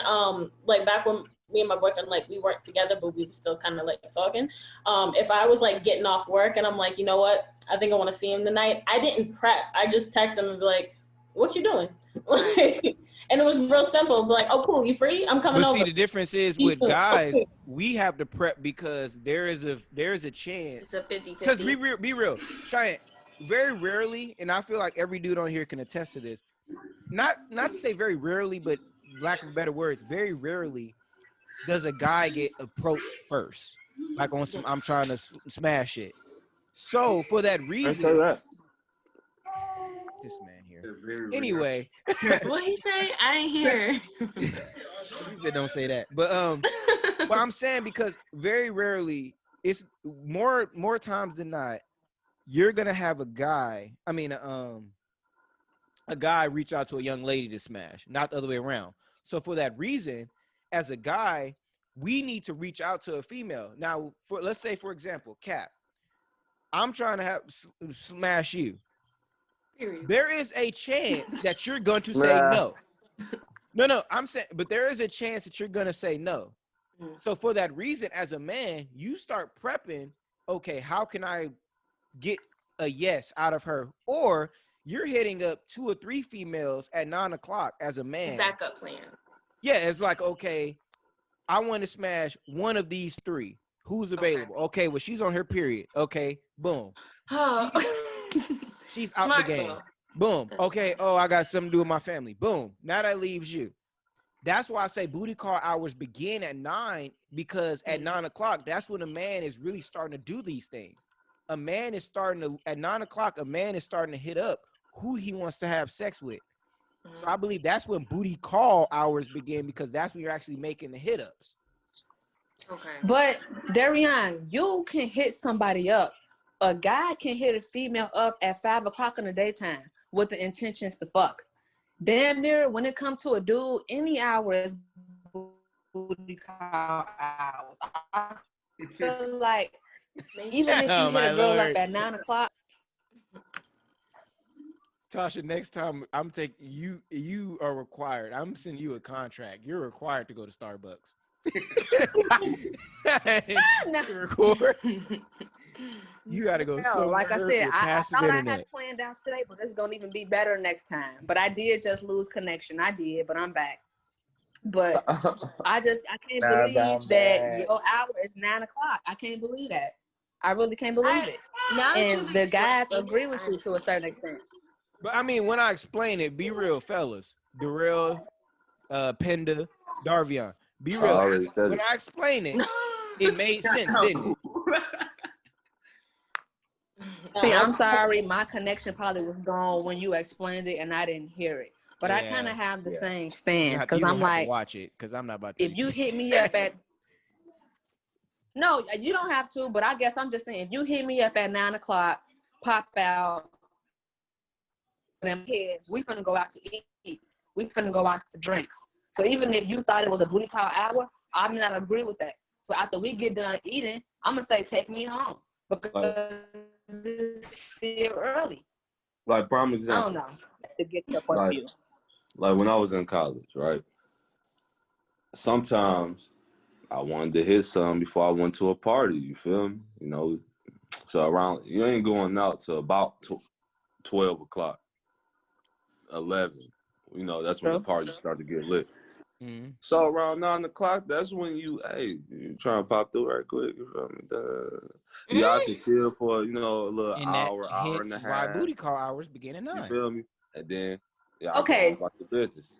me and my boyfriend, like, we weren't together, but we were still kind of like talking. If I was like getting off work and I'm like, you know what, I think I want to see him tonight, I didn't prep. I just text him and be like, what you doing? And it was real simple. Be like, oh, cool, you free? I'm coming over. See, the difference is with guys, we have to prep because there is a chance. It's a 50-50. Because be real, Cheyenne, very rarely, and I feel like every dude on here can attest to this. Not to say very rarely, but lack of better words, very rarely does a guy get approached first, like on some I'm trying to smash it. So for that reason, this man here. Anyway, what he say? I didn't hear. He said don't say that. But what I'm saying, because very rarely, it's more times than not, you're gonna have a guy reach out to a young lady to smash, not the other way around. So for that reason, as a guy, we need to reach out to a female. Now, let's say, for example, Cap, I'm trying to smash you. There is a chance that you're going to say no. No, I'm saying, but there is a chance that you're going to say no. So for that reason, as a man, you start prepping, okay, how can I get a yes out of her? Or you're hitting up 2 or 3 females at 9 o'clock as a man. Backup plan. Yeah, it's like, okay, I want to smash one of these 3. Who's available? Okay, well, she's on her period. Okay, boom. She's out the game. Boom. Okay, I got something to do with my family. Boom. Now that leaves you. That's why I say booty call hours begin at 9, because at 9 o'clock, that's when a man is really starting to do these things. A man is starting to, at 9 o'clock, a man is starting to hit up who he wants to have sex with. So I believe that's when booty call hours begin, because that's when you're actually making the hit ups. Okay. But Darian, you can hit somebody up. A guy can hit a female up at 5 o'clock in the daytime with the intentions to fuck. Damn near, when it comes to a dude, any hour is booty call hours. I feel like even if you hit a girl up at 9 o'clock. Tasha, next time I'm taking you. You are required. I'm sending you a contract. You're required to go to Starbucks. Record. You gotta go. No, like I said, I thought I had planned out today, but it's gonna even be better next time. But I did just lose connection. I did, but I'm back. But I can't believe that your hour is 9 o'clock. I can't believe that. I really can't believe it. And the guys agree with you to a certain extent. But I mean, when I explain it, be real, fellas. Darrell, Penda, Darvion. Be real. When I explain it, it made sense, didn't it? See, I'm sorry. My connection probably was gone when you explained it, and I didn't hear it. But I kind of have the same stance, because I'm like, watch it, because I'm not about to. If you hit me up at, no, you don't have to. But I guess I'm just saying, if you hit me up at 9 o'clock, pop out, and we finna go out to eat. We finna go out for drinks. So even if you thought it was a booty call hour, I'm not agree with that. So after we get done eating, I'm gonna say, take me home, because it's still early. Like, prime example. I don't know, to get your point of view. Like when I was in college, right? Sometimes I wanted to hit some before I went to a party, you feel me? You know, so around, you ain't going out till about 12 o'clock, 11. You know, that's when the parties start to get lit. Mm-hmm. So around 9 o'clock, that's when you trying to pop through right quick. You feel me? Y'all can chill for a little hour and a half. Why booty call hours begin at 9. You feel me? And then y'all Okay. go about the business.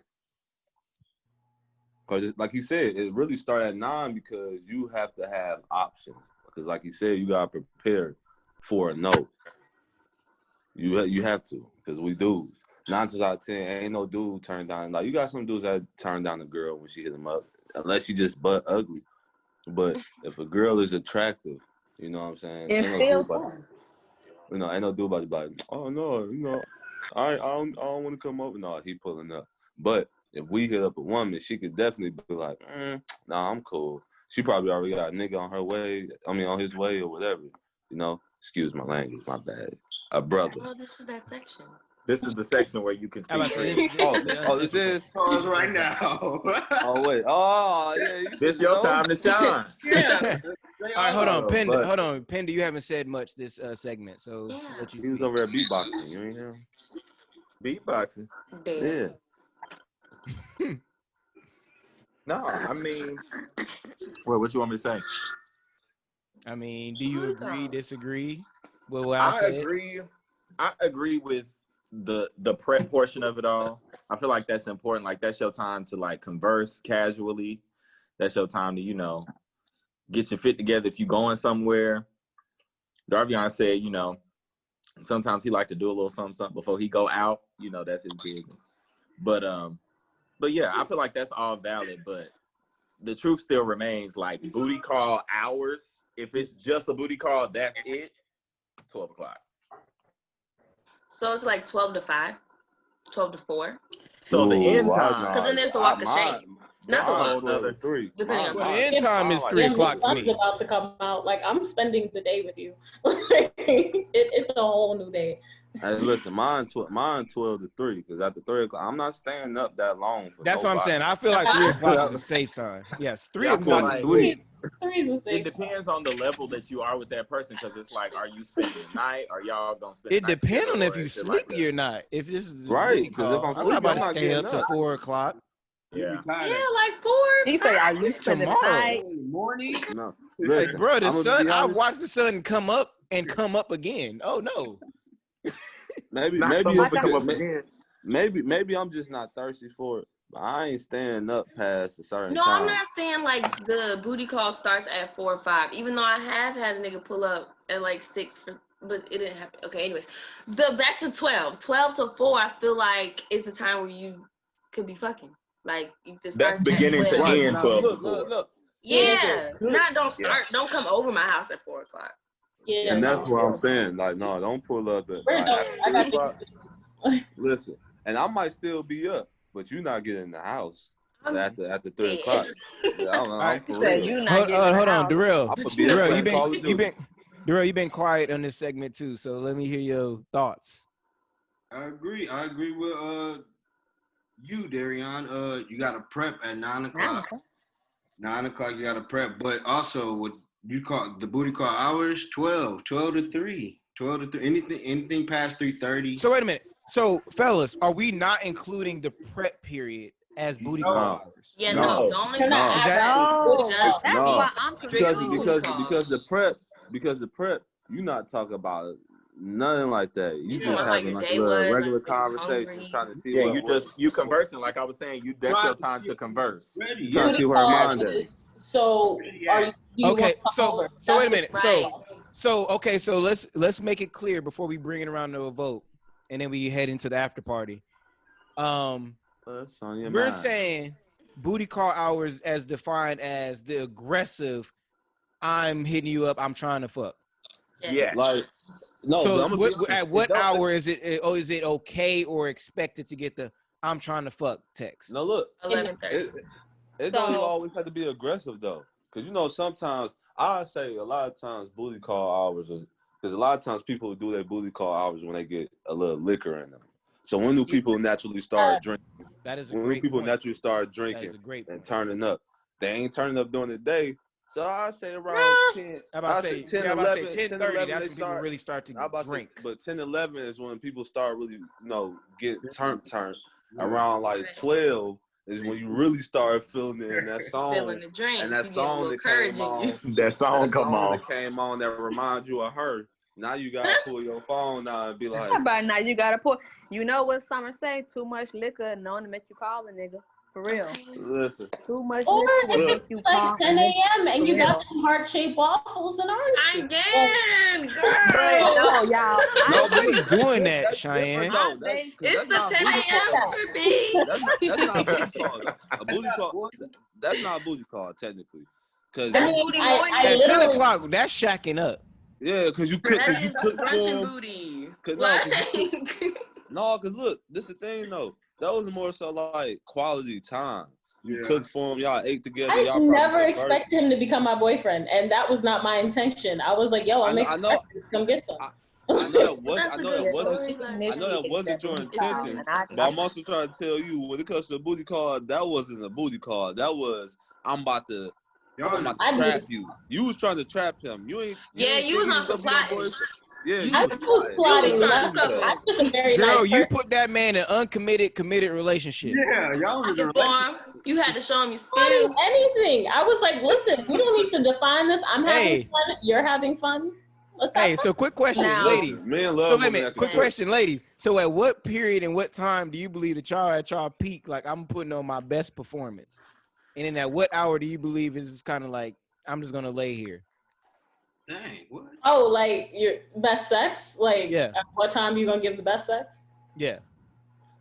Because like he said, it really started at 9 because you have to have options. Because like he said, you gotta prepare for a no. You have to, because we dudes. 9 times out of 10, ain't no dude turn down. Like, you got some dudes that turn down a girl when she hit them up, unless she just butt ugly. But if a girl is attractive, you know what I'm saying? And still fun. Ain't no dude about to be like, oh no, I don't want to come over. No, he pulling up. But if we hit up a woman, she could definitely be like, nah, I'm cool. She probably already got a nigga on his way or whatever. Excuse my language, my bad. A brother. Oh, this is that section. This is the section where you can speak. This is Pause right now. Oh wait. Oh yeah. This your time to shine. Yeah. All right, hold on, Pen. Hold on, Penda. You haven't said much this segment, so he was over there beatboxing. You ain't hear him? Beatboxing. Yeah. No, I mean, what you want me to say? I mean, do you agree, disagree with what I said? I agree with the prep portion of it all. I feel like that's important. Like, that's your time to like converse casually. That's your time to, get your fit together if you going somewhere. Darvion said, sometimes he like to do a little something before he go out. That's his business. But yeah, I feel like that's all valid. But the truth still remains, like, booty call hours. If it's just a booty call, that's it. 12 o'clock. So it's like 12 to 5, 12 to 4. So the end time. Because then there's the walk of shame. Not the walk. Another 3. Depending on the end time is 3 o'clock to me. About to come out. Like, I'm spending the day with you. It's a whole new day. Hey, listen, mine 12 to 3, because after 3 o'clock, I'm not staying up that long for That's nobody. what I'm saying. I feel like 3 o'clock is a safe time. Yes, 3 o'clock. It depends on the level that you are with that person, because it's like, are you spending the night? Are y'all gonna spend? It depends on if you sleepy or not. If this is right, because if I'm not about to stay getting up till 4 o'clock. Yeah, like 4. He say, "Are you spending the night?" Morning? No, Like, listen, bro, the sun. I've honest. watched the sun come up and come up again. Oh no. Maybe I'm just not thirsty for it. But I ain't staying up past a certain time. No, I'm not saying like the booty call starts at 4 or 5. Even though I have had a nigga pull up at like 6 but it didn't happen. Okay, anyways, back to 12 to 4. I feel like is the time where you could be fucking. Like, that's beginning to end 12 to 4. Look. Yeah, don't come over my house at 4 o'clock. Yeah, and that's what I'm saying. Like, no, don't pull up at I got 3 o'clock. Listen, and I might still be up, but you're not getting in the house after 3 o'clock. Yeah, I'm for real. Hold on, Darrell. Darrell, you've been quiet on this segment too, so let me hear your thoughts. I agree with you, Darion. You gotta prep at 9 o'clock. 9 o'clock, you gotta prep, but also what you call the booty call hours, 12 to 3. Anything past 3:30. So wait a minute. So fellas, are we not including the prep period as booty call hours? Yeah, no. That's why I'm because the prep, you're not talking about nothing like that. You just having like a regular conversation, trying to see. Yeah, you conversing. Like I was saying, that's your time to converse. Trying to see where her mind is. So are you? Okay, so wait a minute. Right. So let's make it clear before we bring it around to a vote, and then we head into the after party. We're saying booty call hours as defined as the aggressive. I'm hitting you up. I'm trying to fuck. Yeah. Like no. So at what hour is it? Oh, is it okay or expected to get the "I'm trying to fuck" text? No, look. 11:30. It don't always have to be aggressive though, because sometimes I say a lot of times booty call hours because a lot of times people do their booty call hours when they get a little liquor in them. So when do people naturally start drinking? That is a when great people point. naturally start drinking and turning up. They ain't turning up during the day. So I say around 10. I say 10, 11, 10:30. That's when people really start to drink. But 10, 11 is when people start really, get turned. Around like 12 is when you really start feeling it, and that song, Feeling the drinks. and that You get a song little that courage came in on, you. That song come on. that came on that reminds you of her. Now you gotta pull your phone out and be like, How about now you gotta pour. You know what Summer say? Too much liquor known to make you call a nigga. For real. listen. Too much Or liquor will if make it's you like call 10 a nigga. a.m. and For you got real. some heart-shaped waffles and orange juice. Again, girl. But no, y'all. Nobody's doing that, That's Cheyenne. different though. I It's That's the not 10 booty a.m. call. for me. That's not a booty call. A booty call. That's not a booty call technically. Cause I That's mean, booty I morning. At 10 literally, o'clock, that's shacking up. yeah, cause you cook. That Cause you is cook brunch and for. booty. Cause Like, no, cause look, this is the thing though. That was more so like quality time. You Yeah. cooked for him, y'all ate together. I Y'all never probably expected him to become my boyfriend, and that was not my intention. I was like, yo, I I'm know- making I know- breakfast. Come get some. I know that was. That's I a know good that Yeah, so wasn't. story. she Like, I know that initiated wasn't that your booty call, intention. and I But I'm also trying to tell you, when it comes to the booty call, that wasn't a booty call. That was I'm about to Y'all, trap you. You was trying to trap him. You ain't. yeah, ain't you was think he on some gonna be your plotting. boyfriend. Yeah, You you I was was plotting. plotting trying to nothing. hook up I'm just a very Girl, nice you person. put that man in an uncommitted, committed relationship. yeah, y'all was in a For him, you had to show him your Plotting skills. anything. I was like, listen, we don't need to define this. I'm having Hey. fun. You're having fun. Let's have Hey, fun. so quick question, Now- ladies. Men So love wait a women minute, that quick can cook. question, ladies. So at what period and what time do you believe that y'all at y'all peak? Like I'm putting on my best performance, and then at what hour do you believe is kind of like I'm just gonna lay here? Dang, what? Oh, like your best sex? Like, Yeah. at what time you gonna give the best sex? Yeah.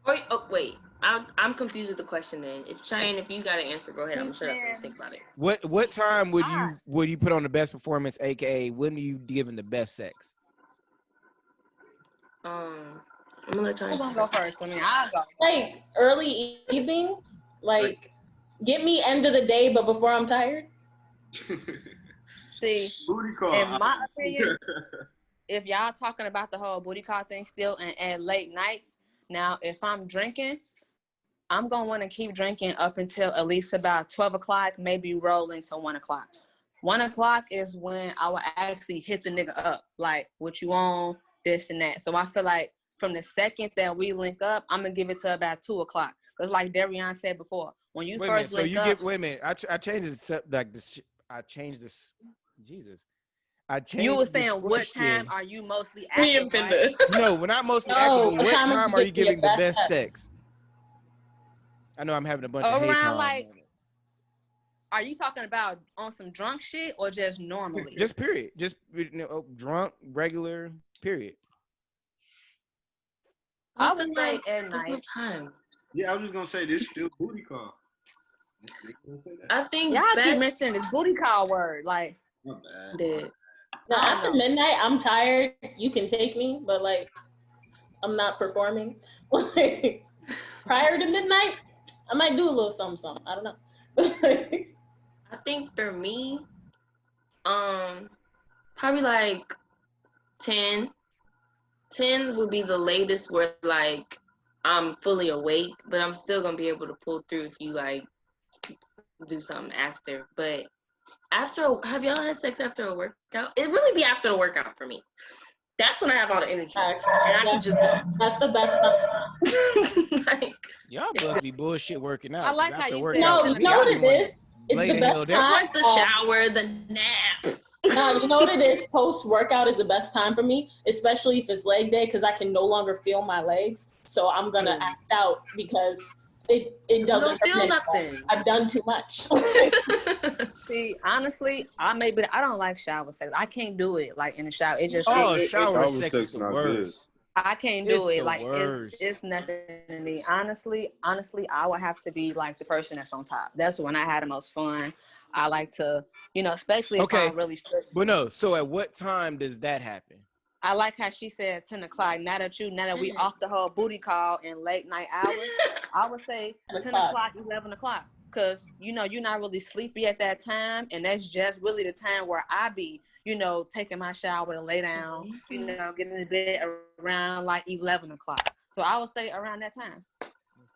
Oh, wait. I'm confused with the question then. If Cheyenne, if you got an answer, go ahead. I'm He's sure I saying- can think about it. What time would you put on the best performance, aka when are you giving the best sex? I'm gonna let Cheyenne Who's gonna go first? I mean, I'll go. Like early evening? Like, get me end of the day, but before I'm tired? See, Booty call. in my opinion, if y'all talking about the whole booty call thing still and at late nights, now if I'm drinking, I'm gonna want to keep drinking up until at least about 12 o'clock, maybe roll into 1 o'clock. 1 o'clock is when I will actually hit the nigga up, like what you on, this and that. So I feel like from the second that we link up, I'm gonna give it to about 2 o'clock. Cause like Darian said before, when you Wait a minute. first So link you up, give. Wait a minute. I changed this. Like this. I changed this. Jesus. I changed. you were the saying what time question. are you mostly Me active, and right? Finda. No, we're not mostly No, active. But what what time are you time are you giving giving the your best best sex? I know I'm having a bunch of hate Around time. like, are you talking about on some drunk shit or just normally? Just period. Just drunk, regular, period. I would say at There's no night. time. Yeah, I was just gonna say this still booty call. They gonna say that. I think Y'all keep best mentioning this booty call word. Like, My bad. did. Now, I don't after know. midnight, I'm tired. You can take me, but like, I'm not performing. Like, prior to midnight, I might do a little something. I don't know. I think for me, probably like 10. 10 would be the latest where like I'm fully awake, but I'm still gonna be able to pull through if you like do something after. But have y'all had sex after a workout? It really be after the workout for me. That's when I have all the energy, and I can just go. That's the best time. Like, Y'all must be bullshit working out. I like 'cause how after you workout, said No, ten you know what it is? It's Lay the the best hell down. time. first the shower, the nap. No, you know what it is? Post workout is the best time for me, especially if it's leg day, because I can no longer feel my legs. So I'm gonna act out because it You doesn't don't feel hurt anymore. nothing. I've done too much. See, honestly, I don't like shower sex. I can't do it like in the shower. It just Oh, it, shower Shower sex is sex the not worst. I can't It's do it. the Like worst. it's nothing to me. Honestly, I would have to be like the person that's on top. That's when I had the most fun. I like to, especially if Okay. I'm really fit. But no, so at what time does that happen? I like how she said 10 o'clock. Now that we off the whole booty call in late night hours, I would say 10 o'clock, 11 o'clock. Because, you're not really sleepy at that time. And that's just really the time where I be, taking my shower to lay down, getting in bed around like 11 o'clock. So I would say around that time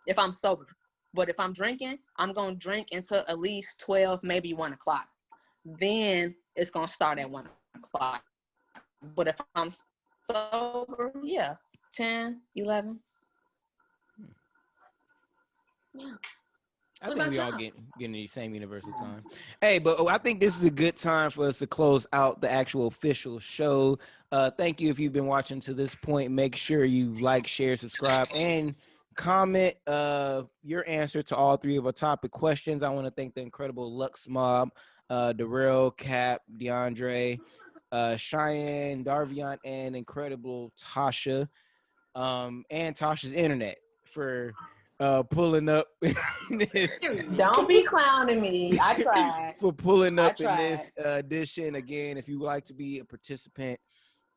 if I'm sober. But if I'm drinking, I'm going to drink until at least 12, maybe 1 o'clock. Then it's going to start at 1 o'clock. But if I'm sober, yeah, 10, 11. Yeah. I What think about we all y'all? getting the same universal time. Hey, but I think this is a good time for us to close out the actual official show. Thank you if you've been watching to this point. Make sure you like, share, subscribe, and comment your answer to all three of our topic questions. I want to thank the incredible LuxeMob, Darrell, Cap, DeAndre, Cheyenne, Darvion, and incredible Tasha, and Tasha's internet for pulling up this, Don't be clowning me. I tried. for pulling I up in tried. this edition. Again, if you would like to be a participant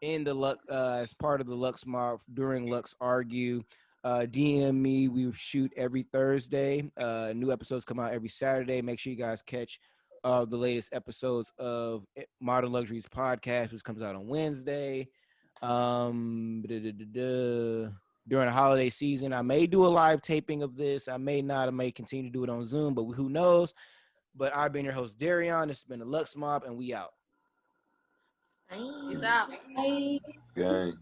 in the as part of the Lux Mob during Lux Argue, DM me. We shoot every Thursday. New episodes come out every Saturday. Make sure you guys catch the latest episodes of Modern Luxuries podcast, which comes out on Wednesday. During the holiday season, I may do a live taping of this. I may not. I may continue to do it on Zoom, but who knows? But I've been your host, Darion. This has been the Lux Mob, and we out. Peace out. Bye. Gang.